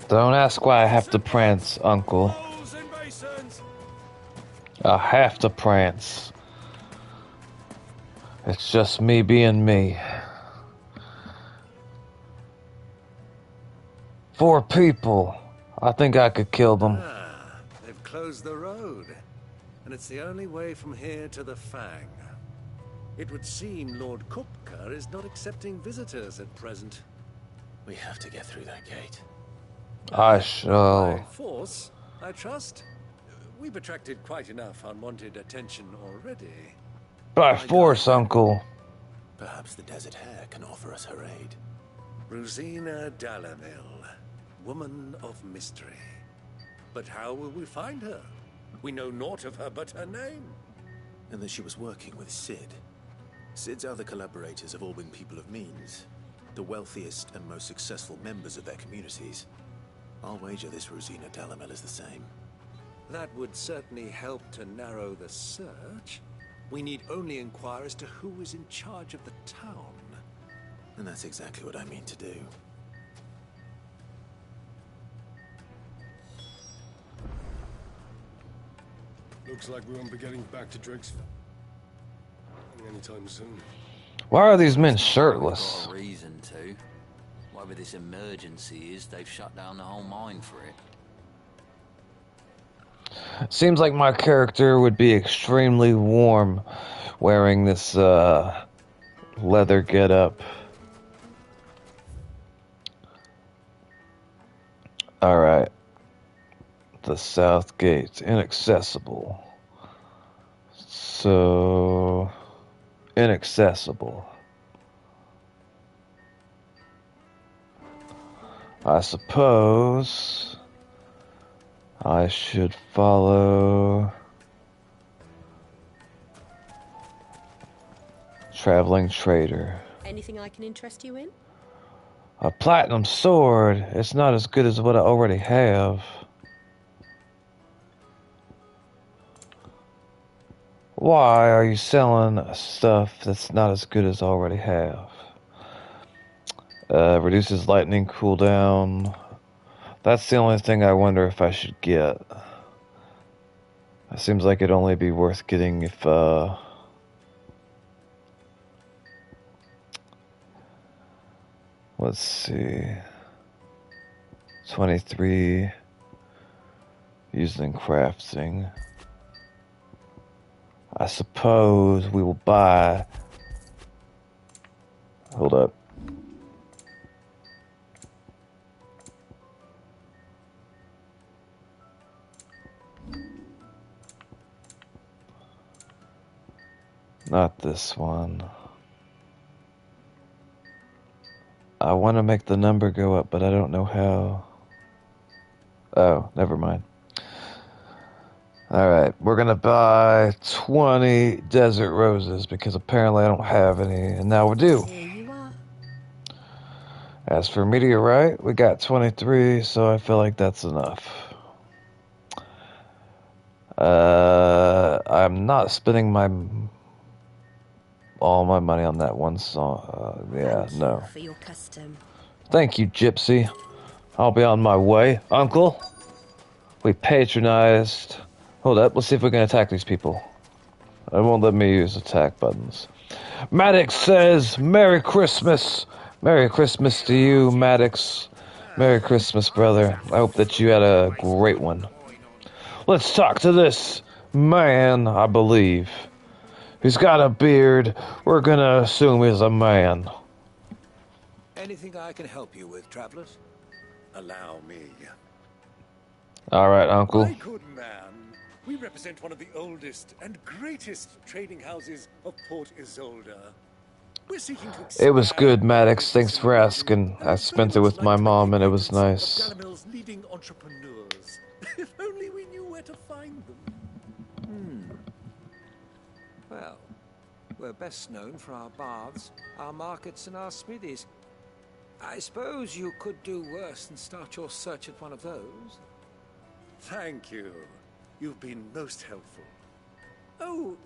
Don't ask why I have to prance, Uncle. I have to prance. It's just me being me. 4 people. I think I could kill them. Ah, they've closed the road. And it's the only way from here to the Fang. It would seem Lord Kupka is not accepting visitors at present. We have to get through that gate. I shall. By force, I trust. We've attracted quite enough unwanted attention already. By force, Uncle. Perhaps the Desert Hare can offer us her aid. Rosina Dalamil, woman of mystery. But how will we find her? We know naught of her but her name. And that she was working with Sid. Sid's other collaborators have all been people of means. The wealthiest and most successful members of their communities. I'll wager this Rosina Dalamil is the same. That would certainly help to narrow the search. We need only inquire as to who is in charge of the town. And that's exactly what I mean to do. Looks like we won't be getting back to Drakesville anytime soon. Why are these men Got shirtless? a reason to. Whatever this emergency is, they've shut down the whole mine for it. Seems like my character would be extremely warm wearing this leather getup. Alright. The south gate's inaccessible. So... inaccessible. I suppose I should follow traveling trader. Anything I can interest you in? A platinum sword. It's not as good as what I already have. Why are you selling stuff that's not as good as I already have? Reduces lightning cooldown. That's the only thing I wonder if I should get. It seems like it'd only be worth getting if, let's see. 23. Using crafting. I suppose we will buy... Hold up. Not this one. I want to make the number go up, but I don't know how. Oh, never mind. Alright, we're gonna buy 20 desert roses because apparently I don't have any, and now we do. Here you are. As for meteorite, we got 23, so I feel like that's enough. I'm not spending all my money on that one song. Yeah, no. For your custom. Thank you, Gypsy. I'll be on my way. Uncle, we patronized... Hold up, let's see if we can attack these people. It won't let me use attack buttons. Maddox says, Merry Christmas. Merry Christmas to you, Maddox. Merry Christmas, brother. I hope that you had a great one. Let's talk to this man, I believe. He's got a beard. We're gonna assume he's a man. Anything I can help you with, travelers? Allow me. Alright, Uncle. My good man, we represent one of the oldest and greatest trading houses of Port Isolde. We're seeking to It was good, Maddox. Thanks for asking. I spent it with my mom and it was nice. Galamel's leading entrepreneurs. If only we knew where to find them. Well, we're best known for our baths, our markets, and our smithies. I suppose you could do worse than start your search at one of those. Thank you. You've been most helpful. Oh,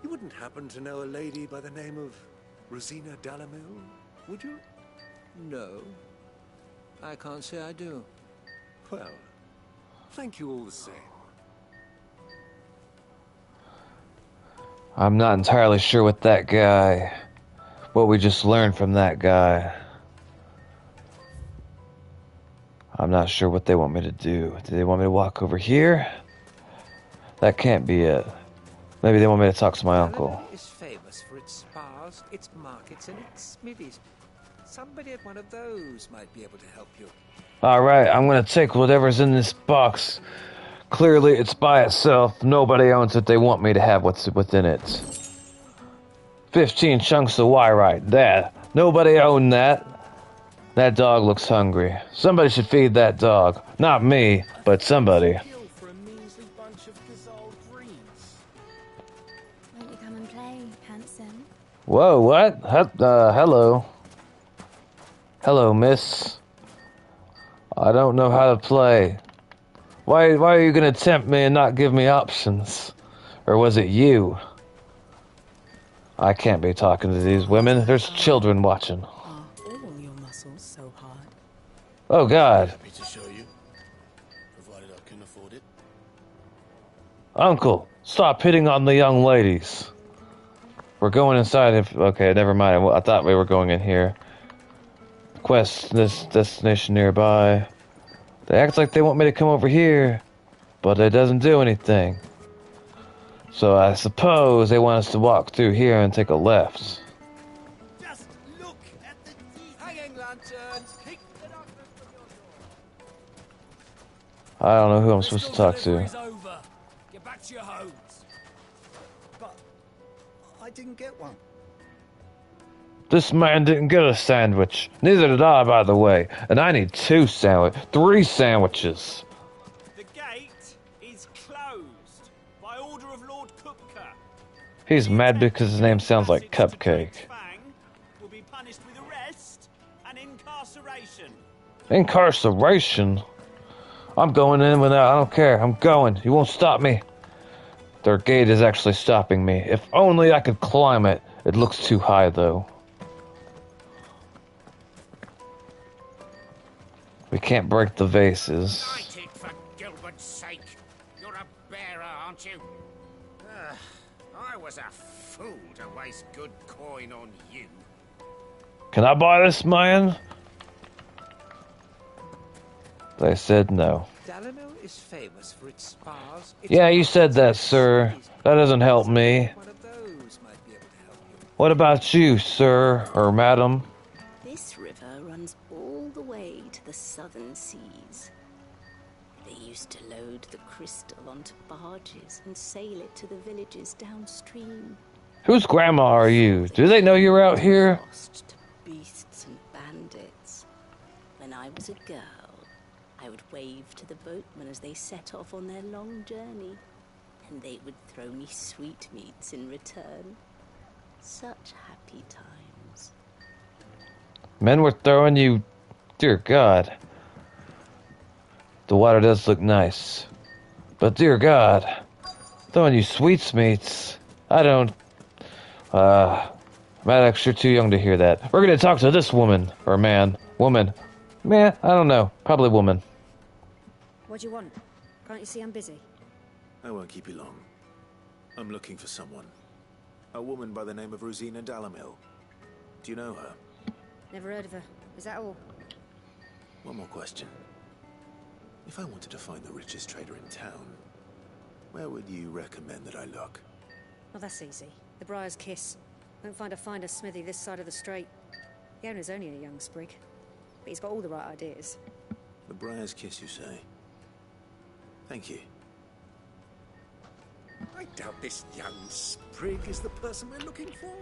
you wouldn't happen to know a lady by the name of Rosina Dalamil, would you? No, I can't say I do. Well, thank you all the same. I'm not entirely sure what we just learned from that guy. I'm not sure what they want me to do. Do they want me to walk over here? That can't be it. Maybe they want me to talk to my uncle. Galloway is famous for its spas, its markets, and its smithies. Somebody at one of those might be able to help you. Alright, I'm gonna take whatever's in this box. Clearly, it's by itself. Nobody owns it. They want me to have what's within it. 15 chunks of wyrite. There. Nobody owned that. That dog looks hungry. Somebody should feed that dog. Not me, but somebody. Won't you come and play, handsome? Whoa, what? Hello. Hello, miss. I don't know how to play. Why are you gonna tempt me and not give me options? Or was it you? I can't be talking to these women. There's children watching. Are all your muscles so hard? Oh, God. Happy to show you, provided I can afford it. Uncle, stop hitting on the young ladies. We're going inside. Okay, never mind. I thought we were going in here. Quest this destination nearby. They act like they want me to come over here, but it doesn't do anything. So I suppose they want us to walk through here and take a left. Just look at the hanging lanterns. Keep the darkness from your door. I don't know who I'm supposed to talk to. Over. Get back to your homes. But I didn't get one. This man didn't get a sandwich. Neither did I, by the way. And I need 3 sandwiches. The gate is closed by order of Lord Kupka. He's mad because his name sounds like Cupcake. Will be punished with arrest and incarceration. Incarceration? I'm going in without. I don't care. I'm going. You won't stop me. Their gate is actually stopping me. If only I could climb it. It looks too high, though. We can't break the vases. Light it, for Gilbert's sake. You're a bearer, aren't you? I was a fool to waste good coin on you. Can I buy this, man? They said no. Dalimil is famous for its spas. Yeah, you said that, sir. That doesn't help me. What about you, sir, or madam? This river runs all the way to the southern seas. They used to load the crystal onto barges and sail it to the villages downstream. Whose grandma are you? Do they know you're out here? Lost to beasts and bandits. When I was a girl, I would wave to the boatmen as they set off on their long journey, and they would throw me sweetmeats in return. Such happy times. Men were throwing you... Dear God. The water does look nice. But dear God. Throwing you sweetmeats. I don't... Maddox, you're too young to hear that. We're gonna talk to this woman. Or man. Woman. Man, I don't know. Probably woman. What do you want? Can't you see I'm busy? I won't keep you long. I'm looking for someone. A woman by the name of Rosina Dalimil. Do you know her? Never heard of her. Is that all? One more question. If I wanted to find the richest trader in town, where would you recommend that I look? Oh, that's easy. The Briar's Kiss. Won't find a finer smithy this side of the strait. The owner's only a young sprig, but he's got all the right ideas. The Briar's Kiss, you say? Thank you. I doubt this young sprig is the person we're looking for.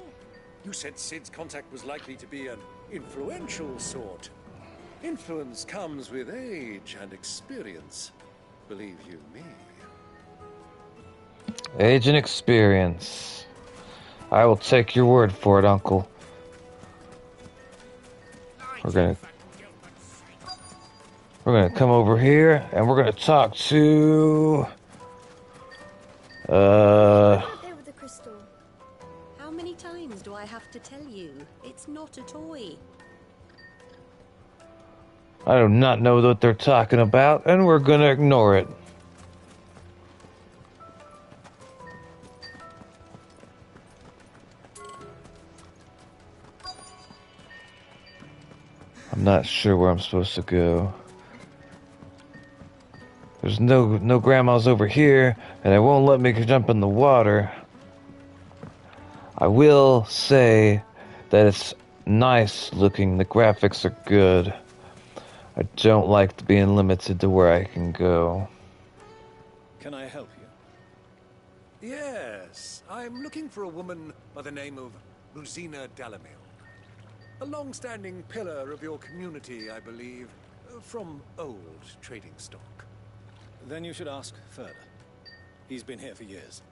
You said Sid's contact was likely to be an influential sort. Influence comes with age and experience. Believe you me. Age and experience. I will take your word for it, Uncle. We're gonna come over here and we're gonna talk to There with the crystal. How many times do I have to tell you? It's not a toy. I do not know what they're talking about, and we're gonna ignore it. I'm not sure where I'm supposed to go. There's no grandmas over here, and it won't let me jump in the water. I will say that it's nice looking. The graphics are good. I don't like being limited to where I can go. Can I help you? Yes, I'm looking for a woman by the name of Rosina Dalimil. A long-standing pillar of your community, I believe, from old trading stock. Then you should ask further. He's been here for years.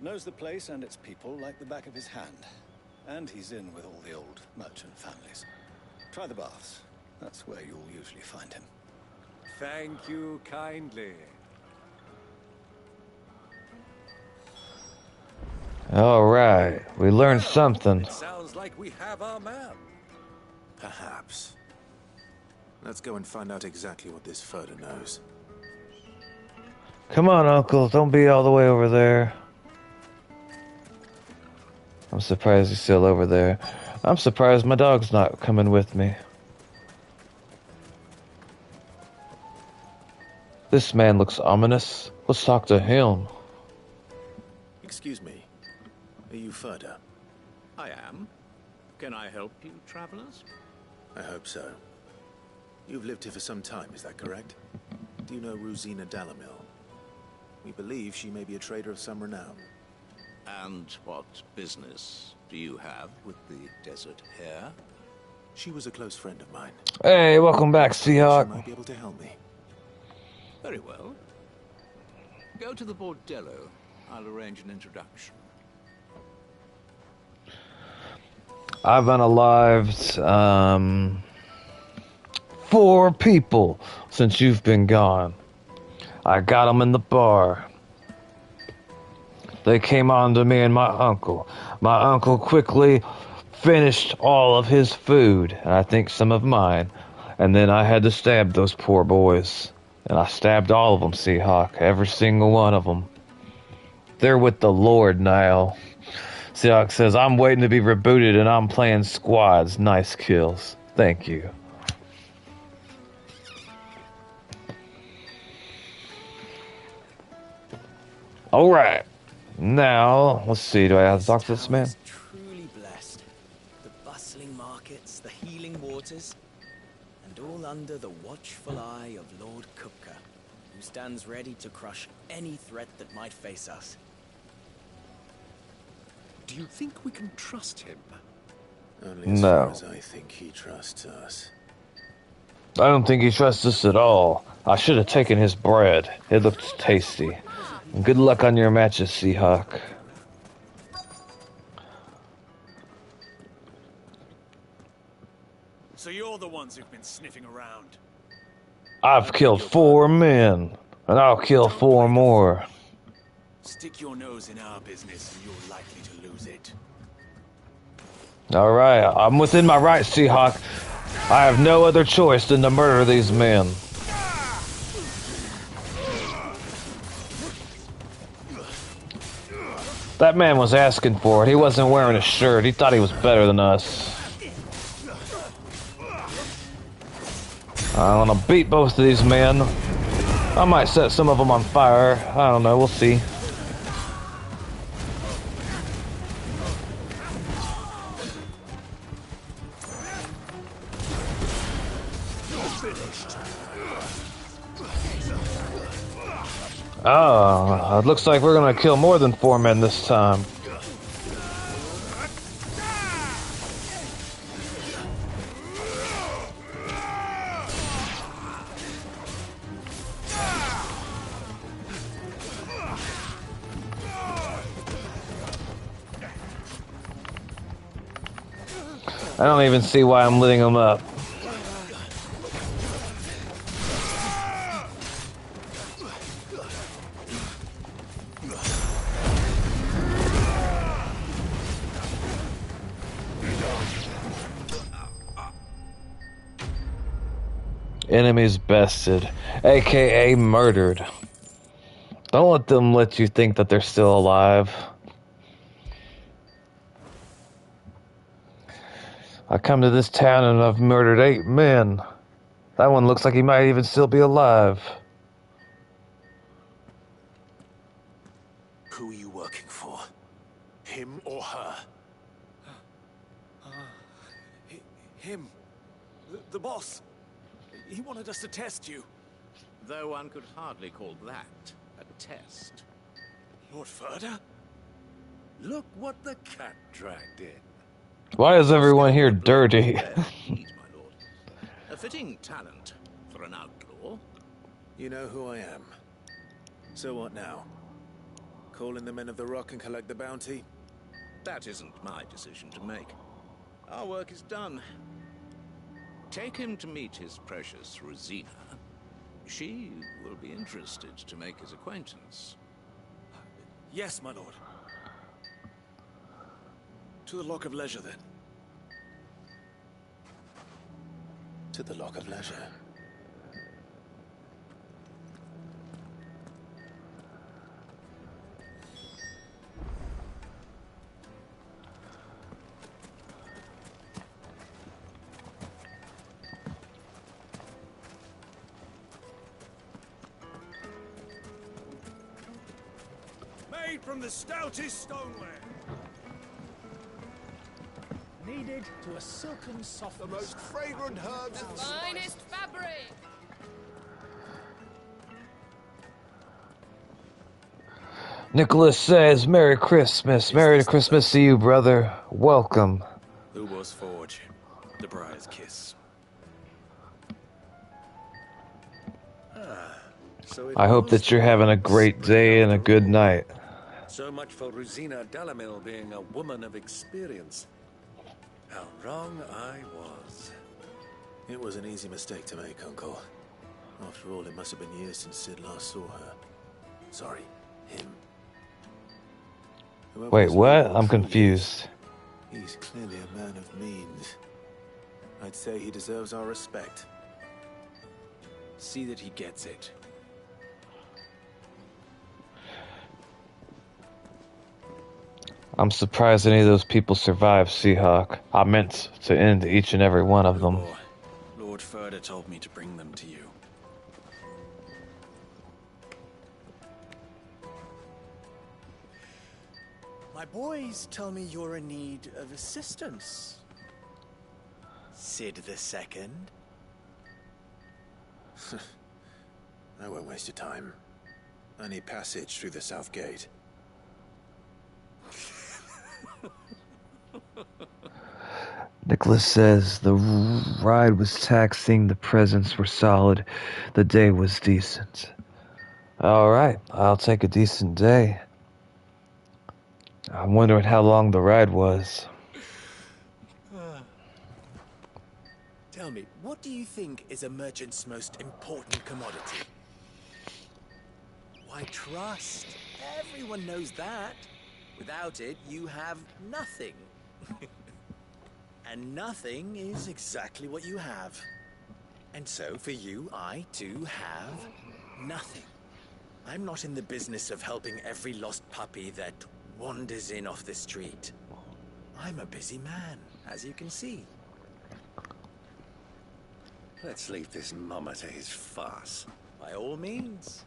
Knows the place and its people like the back of his hand. And he's in with all the old merchant families. Try the baths. That's where you'll usually find him. Thank you kindly. Alright, we learned something. It sounds like we have our man. Perhaps. Let's go and find out exactly what this Furter knows. Come on, Uncle, don't be all the way over there. I'm surprised he's still over there. I'm surprised my dog's not coming with me. This man looks ominous. Let's talk to him. Excuse me. Are you Furder? I am. Can I help you, travelers? I hope so. You've lived here for some time, is that correct? Do you know Rosina Dalamil? We believe she may be a trader of some renown. And what business do you have with the desert hare? She was a close friend of mine. Hey, welcome back, Seahawk. She might be able to help me. Very well. Go to the bordello. I'll arrange an introduction. I've unalived 4 people since you've been gone. I got them in the bar. They came on to me and my uncle. My uncle quickly finished all of his food, and I think some of mine. And then I had to stab those poor boys. And I stabbed all of them, Seahawk. Every single one of them. They're with the Lord now. Seahawk says, I'm waiting to be rebooted and I'm playing squads. Nice kills. Thank you. Alright. Now, let's see. Do I have to talk to this man? Truly blessed. The bustling markets, the healing waters, and all under the watchful eye of Lord Kupka, who stands ready to crush any threat that might face us. Do you think we can trust him? Only as No. far as I think he trusts us. I don't think he trusts us at all. I should have taken his bread. It looked tasty. And good luck on your matches, Seahawk. So you're the ones who've been sniffing around. I've killed 4 men, and I'll kill 4 more. Stick your nose in our business and you're likely to lose it. Alright, I'm within my rights, Seahawk. I have no other choice than to murder these men. That man was asking for it. He wasn't wearing a shirt. He thought he was better than us. I want to beat both of these men. I might set some of them on fire. I don't know. We'll see. Oh, it looks like we're gonna kill more than 4 men this time. I don't even see why I'm letting them up. Enemies bested, aka murdered. Don't let them let you think that they're still alive. I come to this town and I've murdered 8 men. That one looks like he might even still be alive. Who are you working for? Him or her? Him. The boss. He wanted us to test you. Though one could hardly call that a test. Lord Furder? Look what the cat dragged in. Why is everyone here dirty? Indeed, my lord. A fitting talent for an outlaw. You know who I am. So what now? Call in the men of the Rock and collect the bounty? That isn't my decision to make. Our work is done. Take him to meet his precious Rosina. She will be interested to make his acquaintance. Yes, my lord. To the Lock of Leisure, then. To the Lock of Leisure. made from the stoutest stoneware. Kneaded to a silken softness. The most fragrant herbs in the Finest fabric! Nicholas says, Merry Christmas. Merry Christmas to you, brother. Welcome. Ubo's Forge. The Briar's Kiss. So I hope that you're having a great day and a good night. So much for Rosina Delamil being a woman of experience. How wrong I was. It was an easy mistake to make, Uncle. After all, it must have been years since Sid last saw her. Sorry, him. Whoever Wait, this what? Ubo I'm truly confused. is, he's clearly a man of means. I'd say he deserves our respect. See that he gets it. I'm surprised any of those people survived, Seahawk. I meant to end each and every one of them. Lord Furder told me to bring them to you. My boys tell me you're in need of assistance. Sid the Second. I won't waste your time. I need passage through the south gate. Nicholas says the ride was taxing, the presents were solid, the day was decent. Alright, I'll take a decent day. I'm wondering how long the ride was. Tell me, what do you think is a merchant's most important commodity? Why, trust. Everyone knows that. Without it, you have nothing. And nothing is exactly what you have. And so, for you, I, too, have nothing. I'm not in the business of helping every lost puppy that wanders in off the street. I'm a busy man, as you can see. Let's leave this mummer to his farce. By all means.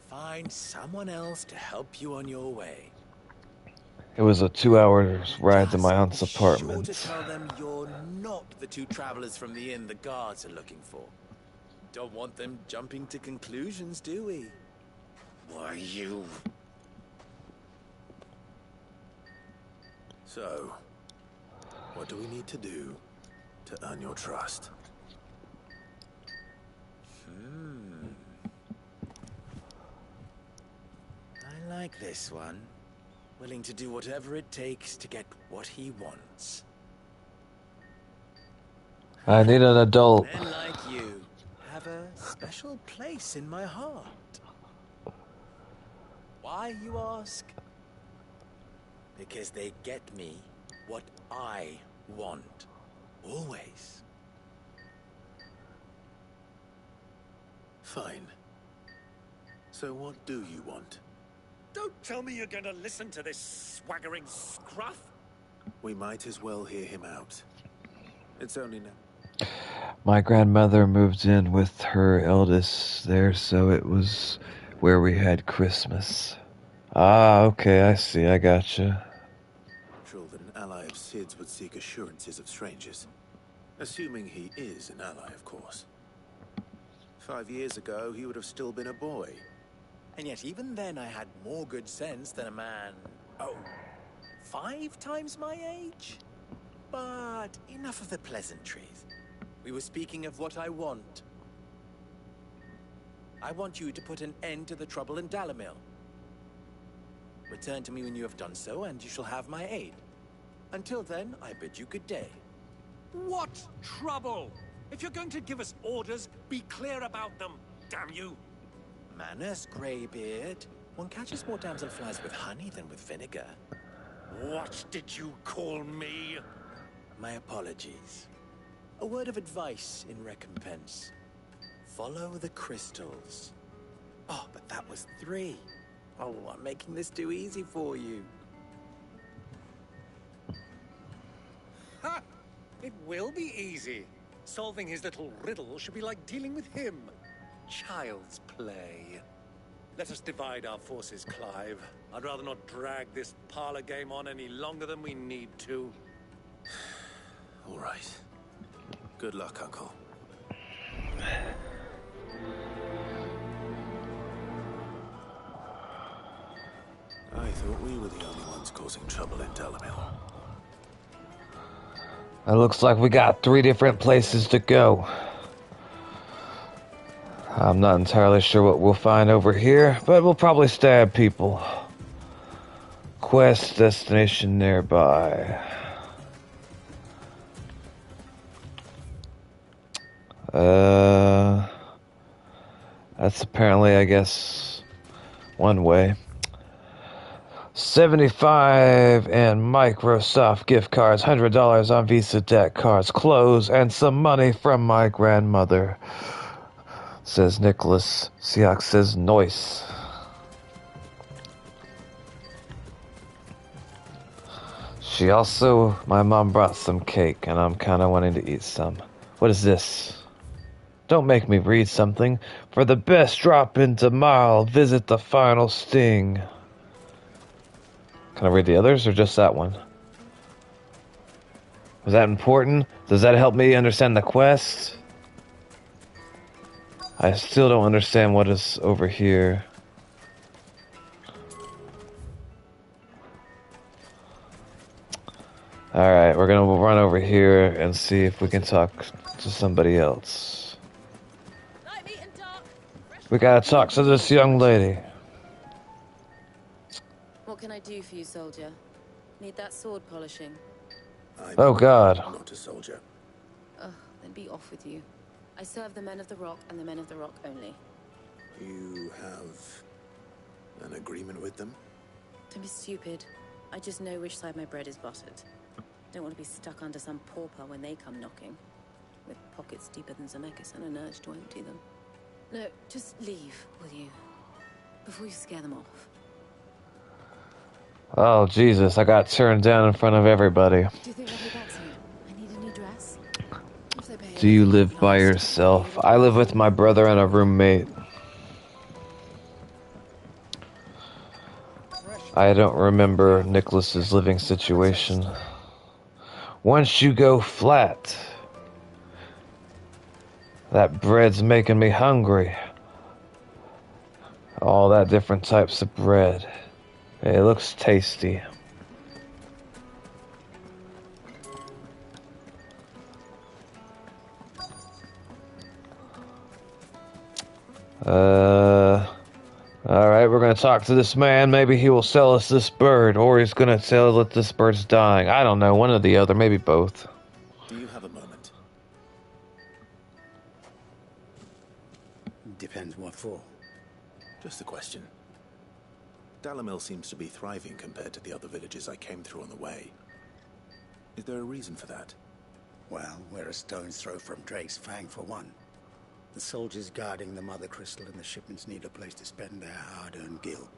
Find someone else to help you on your way. It was a 2-hour ride to my aunt's Sure apartment. to tell them you're not the two travelers from the inn the guards are looking for. Don't want them jumping to conclusions, do we? Why, you... So, what do we need to do to earn your trust? I like this one. Willing to do whatever it takes to get what he wants. I need an adult. Men like you have a special place in my heart. Why, you ask? Because they get me what I want. Always. Fine. So what do you want? Don't tell me you're gonna listen to this swaggering scruff. We might as well hear him out. It's only now. My grandmother moved in with her eldest there, so it was where we had Christmas. Ah, okay, I see, I gotcha. Natural that an ally of Sid's would seek assurances of strangers. Assuming he is an ally, of course. 5 years ago, he would have still been a boy. And yet even then I had more good sense than a man, 5 times my age? But enough of the pleasantries. We were speaking of what I want. I want you to put an end to the trouble in Dalamil. Return to me when you have done so, and you shall have my aid. Until then, I bid you good day. What trouble? If you're going to give us orders, be clear about them, damn you! Manners, Greybeard. One catches more damselflies with honey than with vinegar. What did you call me? My apologies. A word of advice in recompense. Follow the crystals. Oh, but that was 3. Oh, I'm making this too easy for you. Ha! It will be easy. Solving his little riddle should be like dealing with him. Child's play. Let us divide our forces, Clive. I'd rather not drag this parlor game on any longer than we need to. All right. Good luck, Uncle. I thought we were the only ones causing trouble in Delamil. It looks like we got 3 different places to go. I'm not entirely sure what we'll find over here, but we'll probably stab people. Quest destination nearby. That's apparently, I guess, one way. 75 and Microsoft gift cards, $100 on Visa debt cards, clothes, and some money from my grandmother. Says Nicholas. Siak says Noise. My mom brought some cake, and I'm kind of wanting to eat some. What is this? Don't make me read something. For the best drop in tomorrow, visit the final sting. Can I read the others, or just that one? Was that important? Does that help me understand the quest? I still don't understand what is over here. Alright, we're gonna run over here and see if we can talk to somebody else. We gotta talk to this young lady. What can I do for you, soldier? Need that sword polishing? Oh God. Not a soldier. Ugh, then be off with you. I serve the men of the Rock and the men of the Rock only. You have an agreement with them? Don't be stupid. I just know which side my bread is buttered. Don't want to be stuck under some pauper when they come knocking. With pockets deeper than Zemeckis and an urge to empty them. No, just leave, will you? Before you scare them off. Oh Jesus, I got turned down in front of everybody. Do you think I'll be back soon? I need a new dress. Do you live by yourself? I live with my brother and a roommate. I don't remember Nicholas's living situation. Once you go flat, that bread's making me hungry. All that different types of bread. It looks tasty. Alright, we're gonna talk to this man. Maybe he will sell us this bird, or he's gonna tell that this bird's dying. I don't know, one or the other, maybe both. Do you have a moment? Depends what for. Just a question. Dalamil seems to be thriving compared to the other villages I came through on the way. Is there a reason for that? Well, we're a stone's throw from Drake's Fang for one. The soldiers guarding the Mother Crystal and the shipments need a place to spend their hard-earned gil.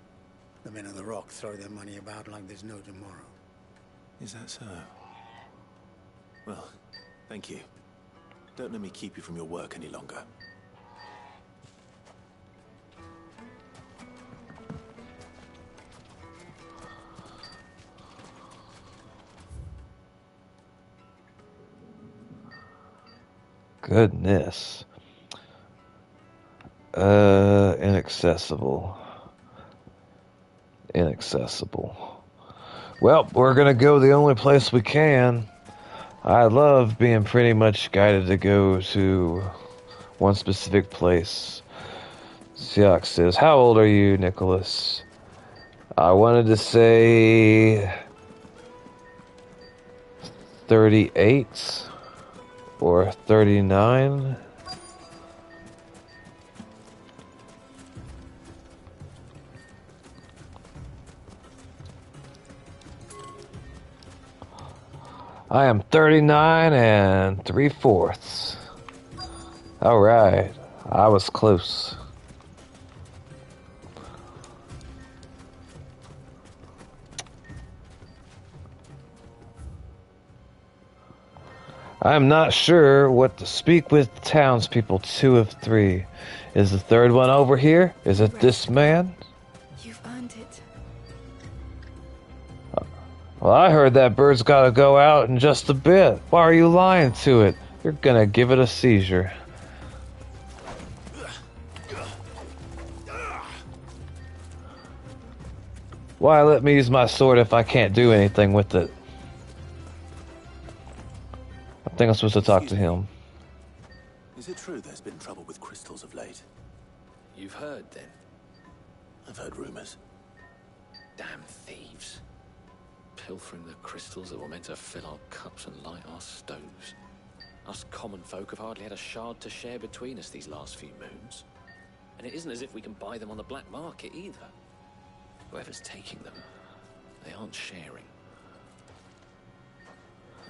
The men of the Rock throw their money about like there's no tomorrow. Is that so? Well, thank you. Don't let me keep you from your work any longer. Goodness. Inaccessible. Inaccessible. Well, we're gonna go the only place we can. I love being pretty much guided to go to one specific place. Siak says, how old are you, Nicholas? I wanted to say 38 or 39. I am 39 and 3/4. Alright, I was close. I'm not sure what to speak with townspeople. 2 of 3. Is the third one over here? Is it this man? You've earned it. Well, I heard that bird's gotta go out in just a bit. Why are you lying to it? You're gonna give it a seizure. Why let me use my sword if I can't do anything with it? I think I'm supposed to talk to him. Is it true there's been trouble with crystals of late? You've heard, then? I've heard rumors. Damn thieves. Pilfering the crystals that were meant to fill our cups and light our stoves. Us common folk have hardly had a shard to share between us these last few moons. And it isn't as if we can buy them on the black market either. Whoever's taking them, they aren't sharing.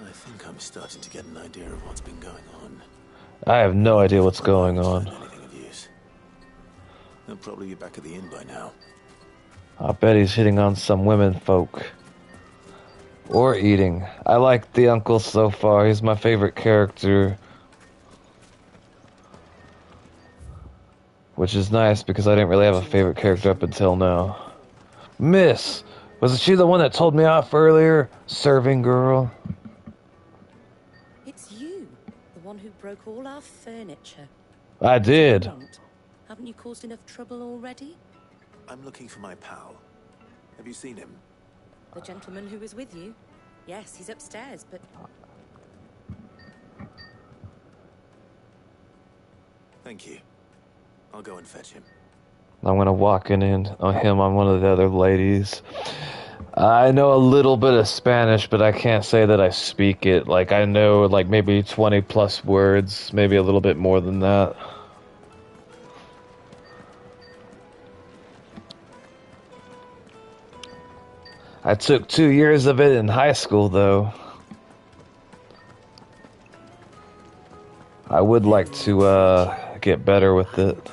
I think I'm starting to get an idea of what's been going on. I have no idea what's going on. Anything of use. They'll probably be back at the inn by now. I bet he's hitting on some women folk. Or eating. I like the uncle so far. He's my favorite character. Which is nice because I didn't really have a favorite character up until now. Miss! Was she the one that told me off earlier? Serving girl? It's you, the one who broke all our furniture. I did. Haven't you caused enough trouble already? I'm looking for my pal. Have you seen him? The gentleman who was with you? Yes, he's upstairs, but... Thank you. I'll go and fetch him. I'm gonna walk in on him on one of the other ladies. I know a little bit of Spanish, but I can't say that I speak it. Like, I know, like, maybe 20 plus words, maybe a little bit more than that. I took 2 years of it in high school, though. I would like to, get better with it.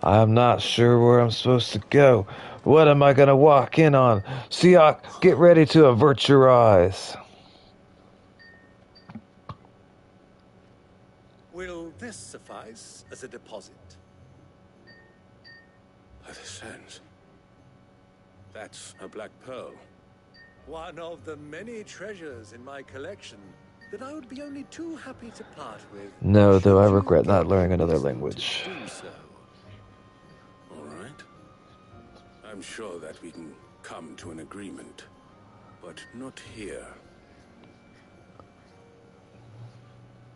I'm not sure where I'm supposed to go. What am I gonna walk in on? Siak, get ready to avert your eyes. Will this suffice as a deposit? By the sands. That's a black pearl. One of the many treasures in my collection that I would be only too happy to part with. No, though I regret not learning another language. Do so. All right. I'm sure that we can come to an agreement, but not here.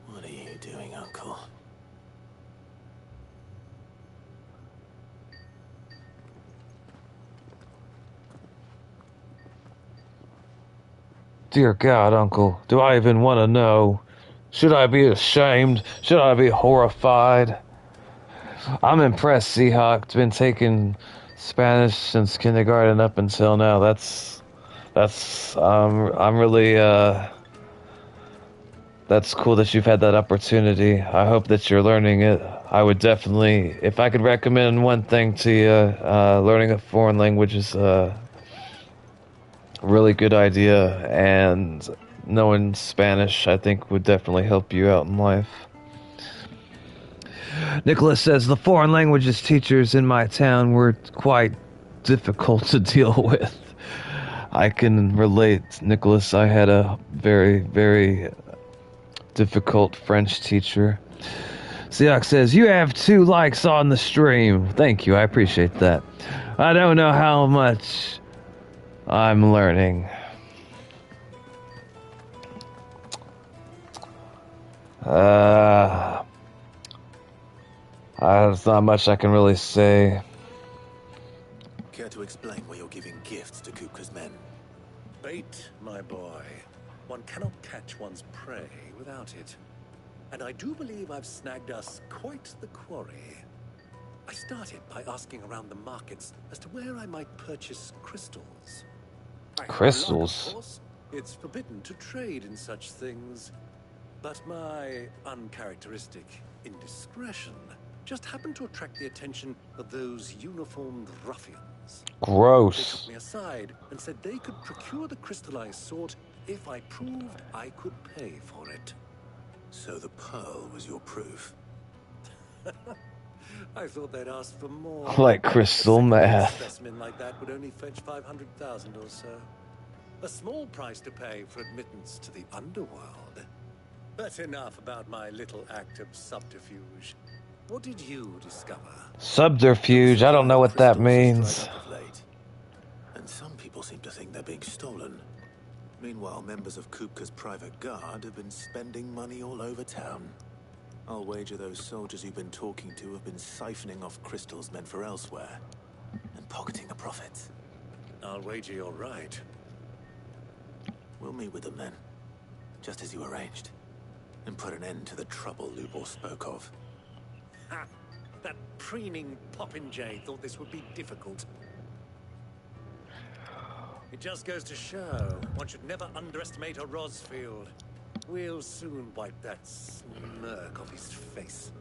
What are you doing, Uncle? Dear God, Uncle, do I even want to know? Should I be ashamed? Should I be horrified? I'm impressed, Seahawk's been taking Spanish since kindergarten up until now. I'm really, that's cool that you've had that opportunity. I hope that you're learning it. I would definitely, if I could recommend one thing to you, learning a foreign language is a really good idea, and knowing Spanish, I think, would definitely help you out in life. Nicholas says, the foreign languages teachers in my town were quite difficult to deal with. I can relate, Nicholas. I had a very, very difficult French teacher. Siak says, you have 2 likes on the stream. Thank you, I appreciate that. I don't know how much I'm learning. There's not much I can really say. Care to explain why you're giving gifts to Kupka's men? Bait, my boy. One cannot catch one's prey without it. And I do believe I've snagged us quite the quarry. I started by asking around the markets as to where I might purchase crystals. Crystals? Of course, it's forbidden to trade in such things. But my uncharacteristic indiscretion just happened to attract the attention of those uniformed ruffians Gross. They took me aside and said they could procure the crystallized sword if I proved I could pay for it. So the pearl was your proof? I thought they'd ask for more. Like crystal A meth. specimen like that would only fetch 500,000 or so. A small price to pay for admittance to the underworld. But enough about my little act of subterfuge. What did you discover? Subterfuge, I don't know what that means. Of late. And some people seem to think they're being stolen. Meanwhile, members of Kupka's private guard have been spending money all over town. I'll wager those soldiers you've been talking to have been siphoning off crystals meant for elsewhere and pocketing the profits. I'll wager you're right. We'll meet with them then, just as you arranged, and put an end to the trouble Lubor spoke of. Ha! That preening popinjay thought this would be difficult. It just goes to show one should never underestimate a Rosfield. We'll soon wipe that smirk off his face.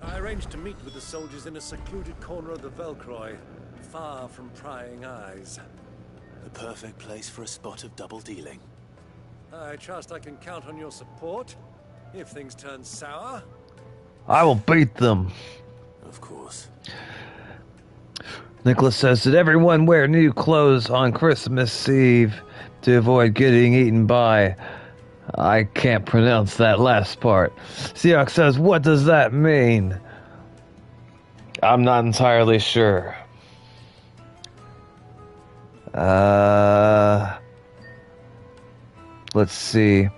I arranged to meet with the soldiers in a secluded corner of the Velcroy, far from prying eyes. The perfect place for a spot of double dealing. I trust I can count on your support if things turn sour. I will beat them. Of course. Nicholas says, did everyone wear new clothes on Christmas Eve to avoid getting eaten by? I can't pronounce that last part. Seahawk says, what does that mean? I'm not entirely sure. Let's see.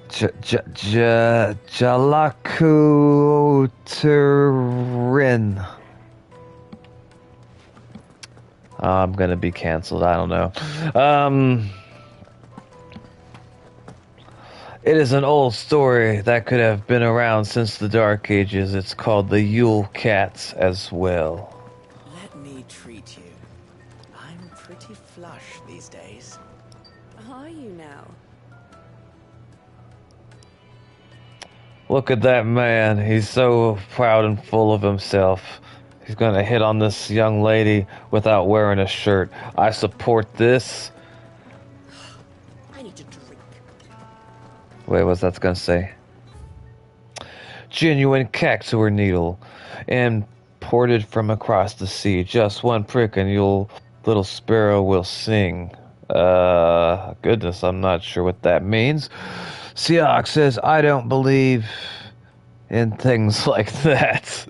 Jalakuturin. I'm gonna be canceled. I don't know. It is an old story that could have been around since the Dark Ages. It's called the Yule Cats as well. Let me treat you. I'm pretty flush these days. Are you now? Look at that man. He's so proud and full of himself. He's gonna hit on this young lady without wearing a shirt. I support this. I need to drink. Wait, what's that gonna say? Genuine cactuar needle, imported from across the sea. Just one prick and your little sparrow will sing. Goodness, I'm not sure what that means. Siak says, I don't believe in things like that.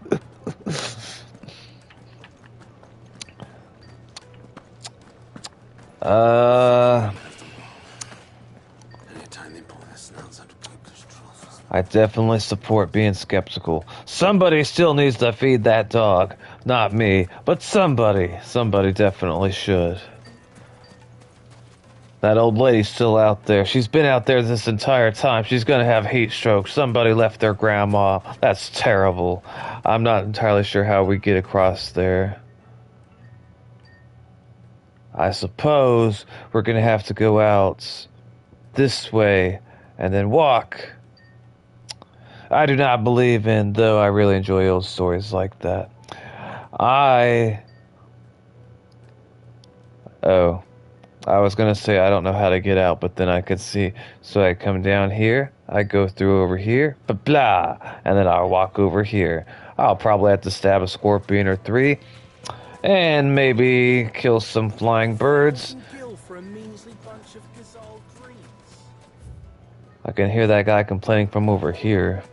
I definitely support being skeptical. Somebody still needs to feed that dog. Not me, but somebody. Somebody definitely should. That old lady's still out there. She's been out there this entire time. She's gonna have heat stroke. Somebody left their grandma. That's terrible. I'm not entirely sure how we get across there. I suppose we're gonna have to go out this way and then walk. I do not believe in, though I really enjoy old stories like that. I was gonna say I don't know how to get out, but then I could see. So I come down here, I go through over here, blah, and then I'll walk over here. I'll probably have to stab a scorpion or 3, and maybe kill some flying birds. I can hear that guy complaining from over here.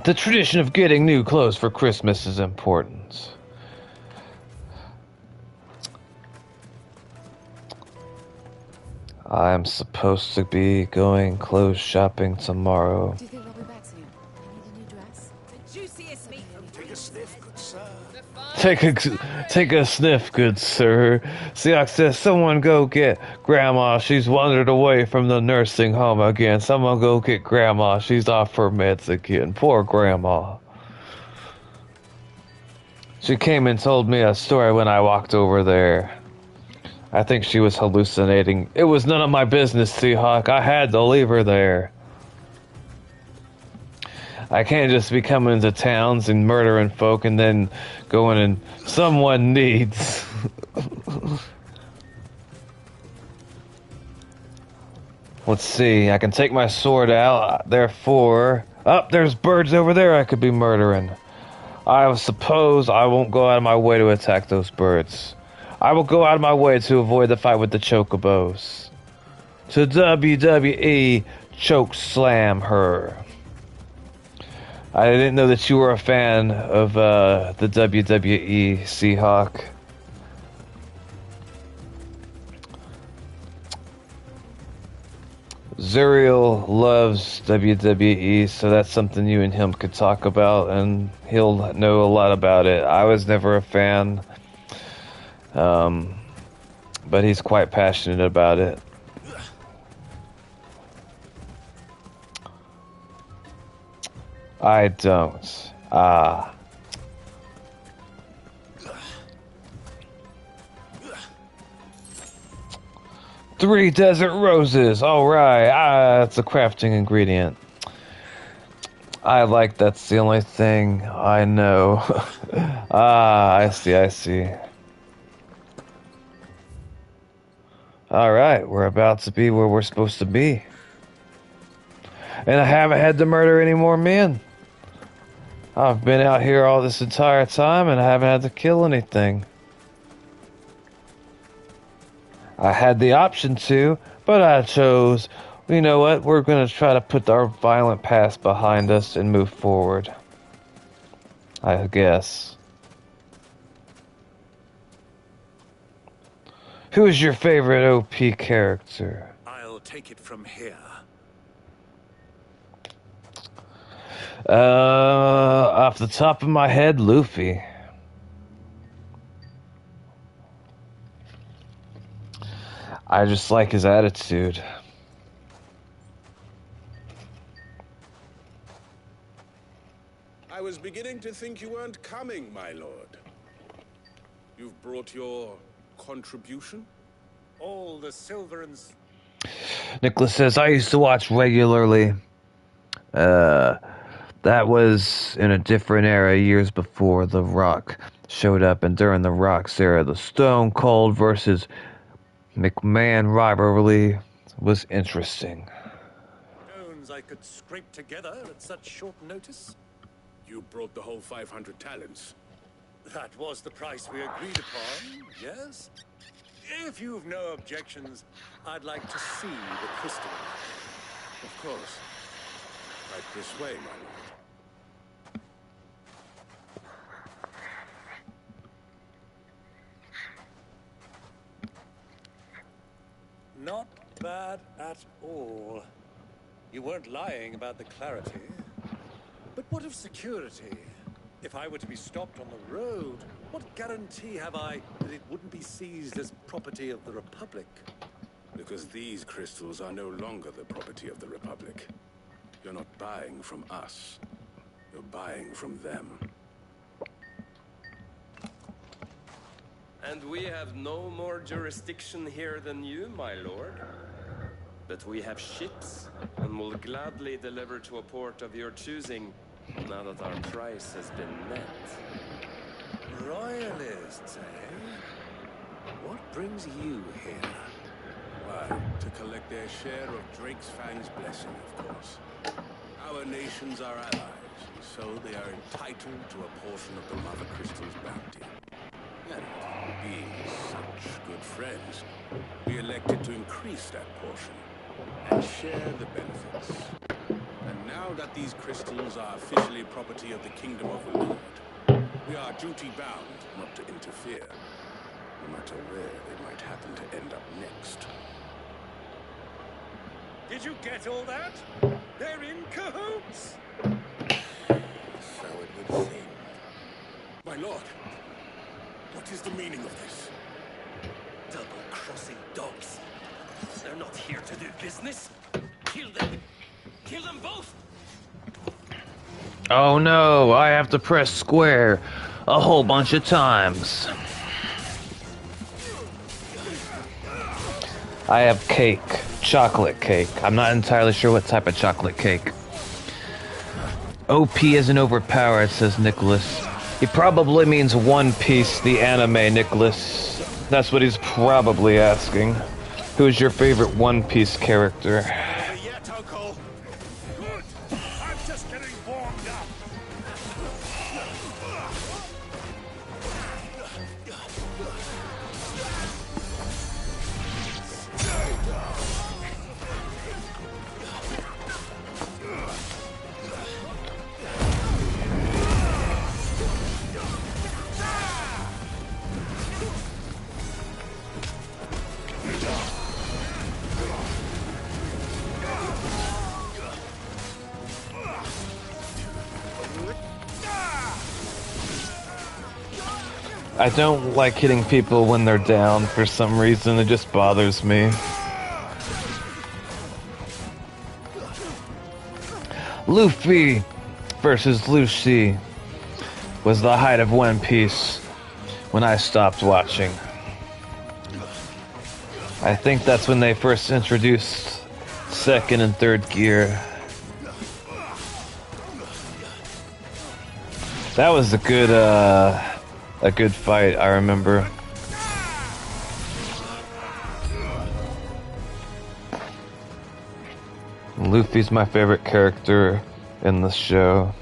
The tradition of getting new clothes for Christmas is important. I'm supposed to be going clothes shopping tomorrow. Do you think they'll be back soon? I need a new dress. The juiciest meat from Take a sniff, good sir. Take a sniff, good sir. Siak says, someone go get Grandma. She's wandered away from the nursing home again. Someone go get Grandma. She's off her meds again. Poor Grandma. She came and told me a story when I walked over there. I think she was hallucinating. It was none of my business, Seahawk. I had to leave her there. I can't just be coming into towns and murdering folk and then going and someone needs. Let's see, I can take my sword out, therefore... Oh, there's birds over there I could be murdering. I suppose I won't go out of my way to attack those birds. I will go out of my way to avoid the fight with the chocobos. To WWE, choke slam her. I didn't know that you were a fan of the WWE, Seahawk. Zuriel loves WWE, so that's something you and him could talk about, and he'll know a lot about it. I was never a fan, but he's quite passionate about it. I don't. Ah. Three desert roses. All right. That's a crafting ingredient. I like that's the only thing I know. I see. I see. All right. We're about to be where we're supposed to be. And I haven't had to murder any more men. I've been out here all this entire time and I haven't had to kill anything. I had the option to, but I chose, you know what, we're going to try to put our violent past behind us and move forward. I guess. Who is your favorite OP character? I'll take it from here. Off the top of my head, Luffy. I just like his attitude. I was beginning to think you weren't coming, my lord. You've brought your contribution? All the silver and... Nicholas says, I used to watch regularly. That was in a different era, years before The Rock showed up, and during The Rock's era, the Stone Cold versus McMahon rivalry was interesting. Stones I could scrape together at such short notice? You brought the whole 500 talents. That was the price we agreed upon, yes? If you've no objections, I'd like to see the crystal. Of course. Right this way, my lord. Not bad at all. You weren't lying about the clarity. But what of security? If I were to be stopped on the road, what guarantee have I that it wouldn't be seized as property of the Republic? Because these crystals are no longer the property of the Republic. You're not buying from us. You're buying from them. And we have no more jurisdiction here than you, my lord. But we have ships, and will gladly deliver to a port of your choosing, now that our price has been met. Royalists, eh? What brings you here? Why, to collect their share of Drake's Fang's blessing, of course. Our nations are allies, so they are entitled to a portion of the Mother Crystal's bounty. And being such good friends, we elected to increase that portion and share the benefits. And now that these crystals are officially property of the Kingdom of the Lord, we are duty-bound not to interfere, no matter where they might happen to end up next. Did you get all that? They're in cahoots! So it would seem. My lord, what is the meaning of this? Double-crossing dogs. They're not here to do business. Kill them. Kill them both. Oh no, I have to press square a whole bunch of times. I have cake. Chocolate cake. I'm not entirely sure what type of chocolate cake. OP isn't overpowered, says Nicholas. He probably means One Piece, the anime, Nicholas. That's what he's probably asking. Who's your favorite One Piece character? I don't like hitting people when they're down for some reason. It just bothers me. Luffy versus Lucy was the height of One Piece when I stopped watching. I think that's when they first introduced second and third gear. That was a good fight, I remember. Luffy's my favorite character in the show.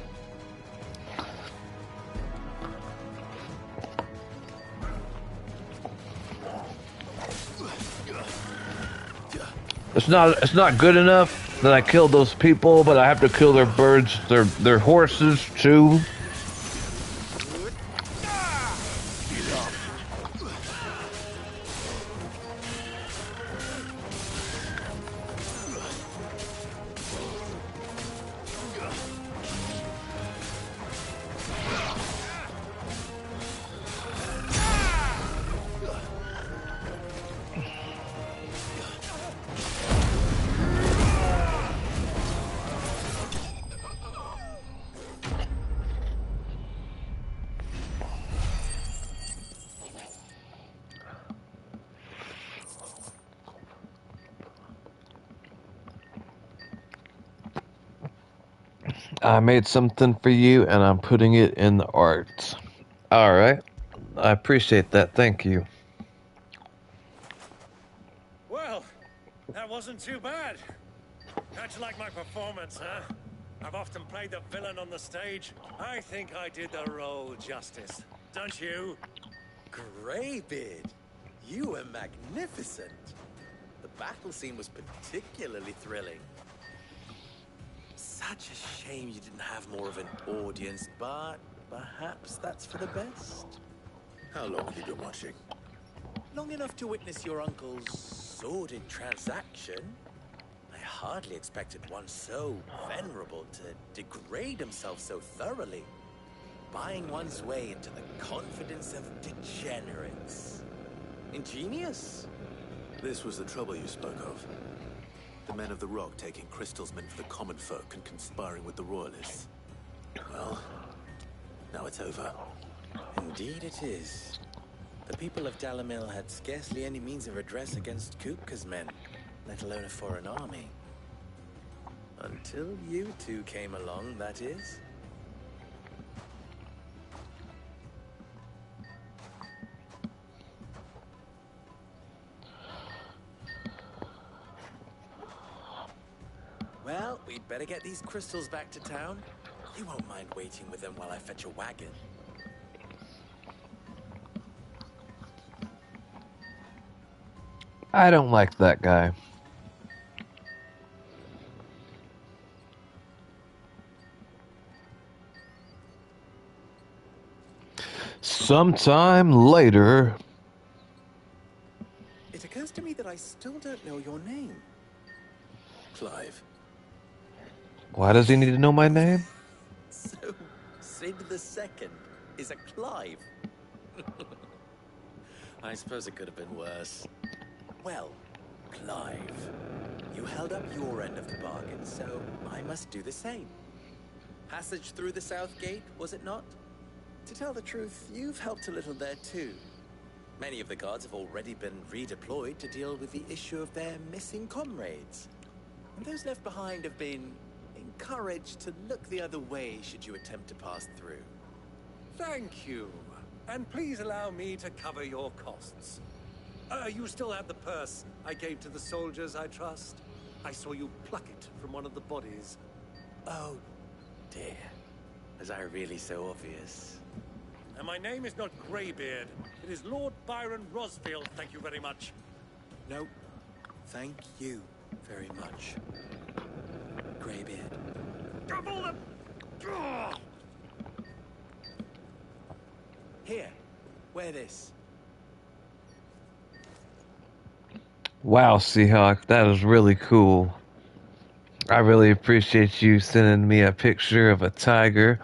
It's not good enough that I killed those people, but I have to kill their birds, their horses too. I made something for you and I'm putting it in the art. Alright. I appreciate that. Thank you. Well, that wasn't too bad. How'd you like my performance, huh? I've often played the villain on the stage. I think I did the role justice. Don't you? Greybeard, you were magnificent. The battle scene was particularly thrilling. Such a shame you didn't have more of an audience, but perhaps that's for the best. How long have you been watching? Long enough to witness your uncle's sordid transaction. I hardly expected one so venerable to degrade himself so thoroughly. Buying one's way into the confidence of degenerates. Ingenious. This was the trouble you spoke of. The men of the Rock taking crystals meant for the common folk and conspiring with the Royalists. Well, now it's over. Indeed it is. The people of Dalamil had scarcely any means of redress against Kupka's men, let alone a foreign army. Until you two came along, that is. Well, we'd better get these crystals back to town. You won't mind waiting with them while I fetch a wagon. I don't like that guy. Sometime later. It occurs to me that I still don't know your name. Clive. Why does he need to know my name? So, Sid the Second is a Clive. I suppose it could have been worse. Well, Clive, you held up your end of the bargain, so I must do the same. Passage through the South Gate, was it not? To tell the truth, you've helped a little there too. Many of the guards have already been redeployed to deal with the issue of their missing comrades. And those left behind have been encouraged to look the other way should you attempt to pass through. Thank you. And please allow me to cover your costs. You still have the purse I gave to the soldiers, I trust? I saw you pluck it from one of the bodies. Oh, dear. Was I really so obvious? And my name is not Greybeard. It is Lord Byron Rosfield, thank you very much. No, thank you very much, Greybeard. Double the... Here, wear this. Wow, Seahawk, that is really cool. I really appreciate you sending me a picture of a tiger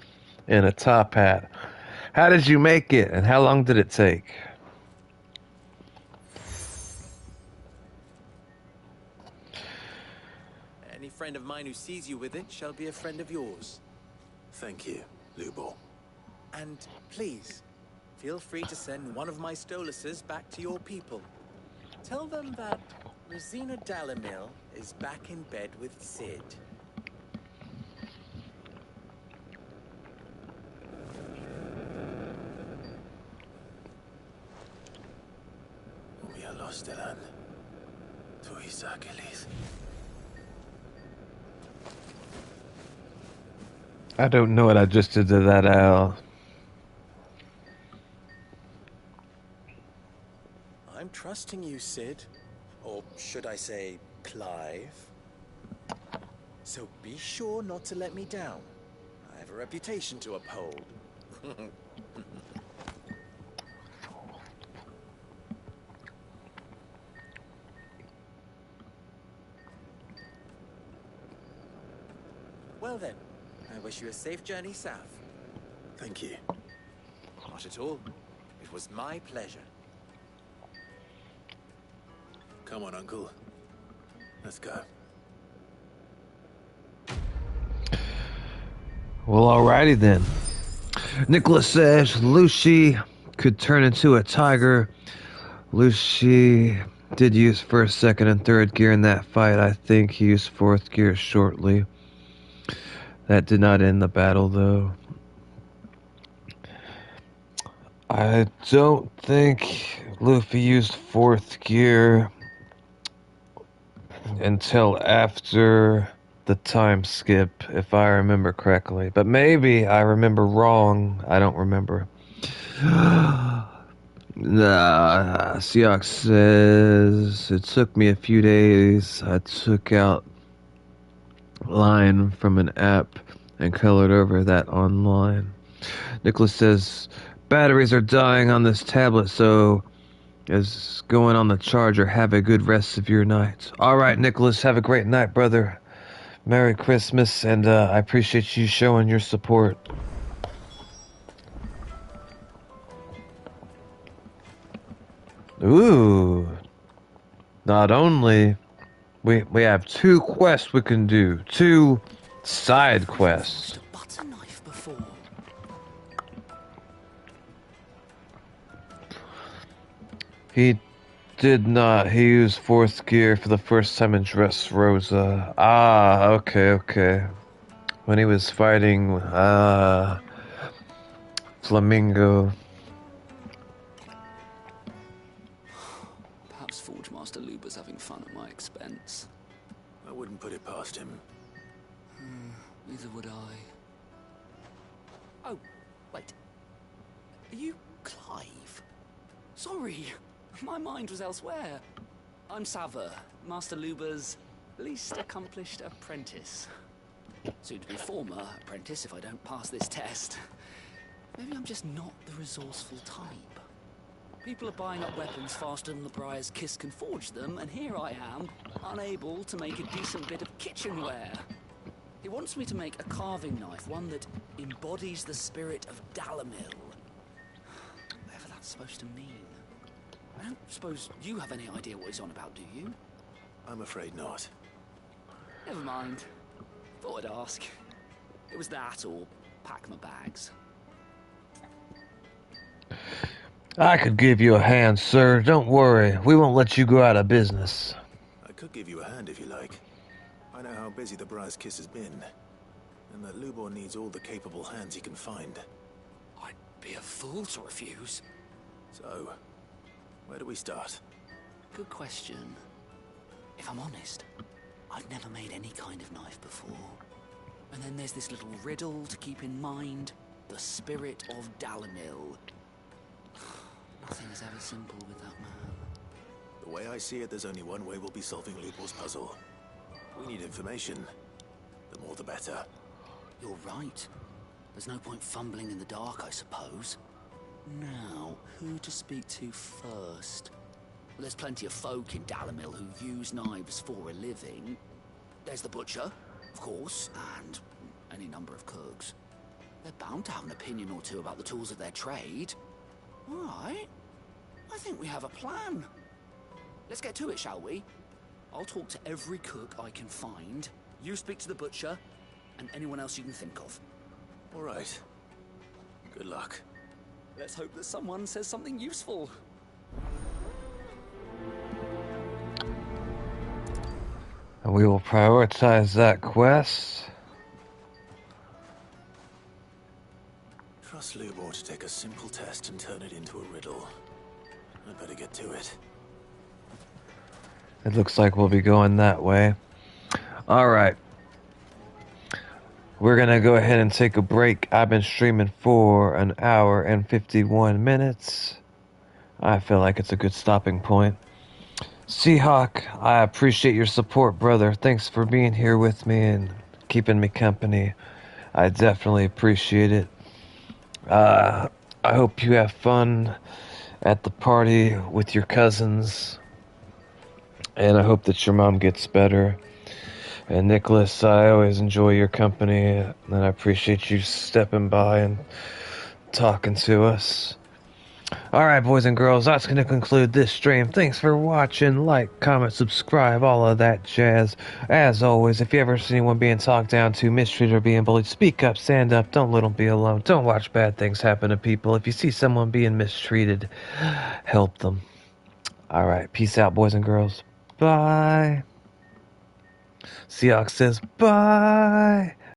in a top hat. How did you make it, and how long did it take? Any friend of mine who sees you with it shall be a friend of yours. Thank you, Lubo. And please, feel free to send one of my Stoluses back to your people. Tell them that Rosina Dalamil is back in bed with Sid. We are lost, Elan. To Isakelis. I don't know what I just did to that owl. I'm trusting you, Sid. Or should I say, Clive. So be sure not to let me down. I have a reputation to uphold. Well then, I wish you a safe journey south. Thank you. Not at all. It was my pleasure. Come on, Uncle. Let's go. Well, alrighty then. Nicholas says Lucy could turn into a tiger. Lucy did use first, second, and third gear in that fight. I think he used fourth gear shortly. That did not end the battle, though. I don't think Luffy used fourth gear until after the time skip, if I remember correctly. But maybe I remember wrong. I don't remember. Seahawk says, it took me a few days. I took out line from an app and colored over that online. Nicholas says, batteries are dying on this tablet, so is going on the charger. Have a good rest of your night. All right, Nicholas, have a great night, brother. Merry Christmas, and I appreciate you showing your support. Ooh. Not only we have 2 quests we can do, 2 side quests. Butter knife before. He did not. He used fourth gear for the first time in Dressrosa. Ah, okay. When he was fighting Flamingo. Perhaps Forge Master Luba's having fun at my expense. I wouldn't put it past him. Neither would I. Oh, wait. Are you Clive? Sorry, my mind was elsewhere. I'm Sava, Master Luba's least accomplished apprentice. Soon to be former apprentice if I don't pass this test. Maybe I'm just not the resourceful type. People are buying up weapons faster than the Briar's Kiss can forge them, and here I am, unable to make a decent bit of kitchenware. He wants me to make a carving knife, one that embodies the spirit of Dalamil. Whatever that's supposed to mean. I don't suppose you have any idea what he's on about, do you? I'm afraid not. Never mind. Thought I'd ask. It was that, or pack my bags. I could give you a hand, sir. Don't worry. We won't let you go out of business. I could give you a hand if you like. I know how busy the Briar's Kiss has been. and that Lubor needs all the capable hands he can find. I'd be a fool to refuse. So, where do we start? Good question. If I'm honest, I've never made any kind of knife before. And then there's this little riddle to keep in mind. The spirit of Dalimil. Nothing is ever simple with that man. The way I see it, there's only one way we'll be solving Lubor's puzzle. We need information. The more the better. You're right. There's no point fumbling in the dark, I suppose. Now, who to speak to first? Well, there's plenty of folk in Dalimil who use knives for a living. There's the butcher, of course, and any number of cooks. They're bound to have an opinion or two about the tools of their trade. All right. I think we have a plan. Let's get to it, shall we? I'll talk to every cook I can find. You speak to the butcher, and anyone else you can think of. All right. Good luck. Let's hope that someone says something useful. And we will prioritize that quest. Trust Lubor to take a simple test and turn it into a riddle. I'd better get to it. It looks like we'll be going that way. Alright. We're gonna go ahead and take a break. I've been streaming for an hour and 51 minutes. I feel like it's a good stopping point. Seahawk, I appreciate your support, brother. Thanks for being here with me and keeping me company. I definitely appreciate it. I hope you have fun at the party with your cousins. And I hope that your mom gets better. And Nicholas, I always enjoy your company, and I appreciate you stepping by and talking to us. Alright, boys and girls, that's going to conclude this stream. Thanks for watching. Like, comment, subscribe, all of that jazz. As always, if you ever see anyone being talked down to, mistreated, or being bullied, speak up, stand up, don't let them be alone. Don't watch bad things happen to people. If you see someone being mistreated, help them. Alright, peace out, boys and girls. Bye. Seahawk says bye.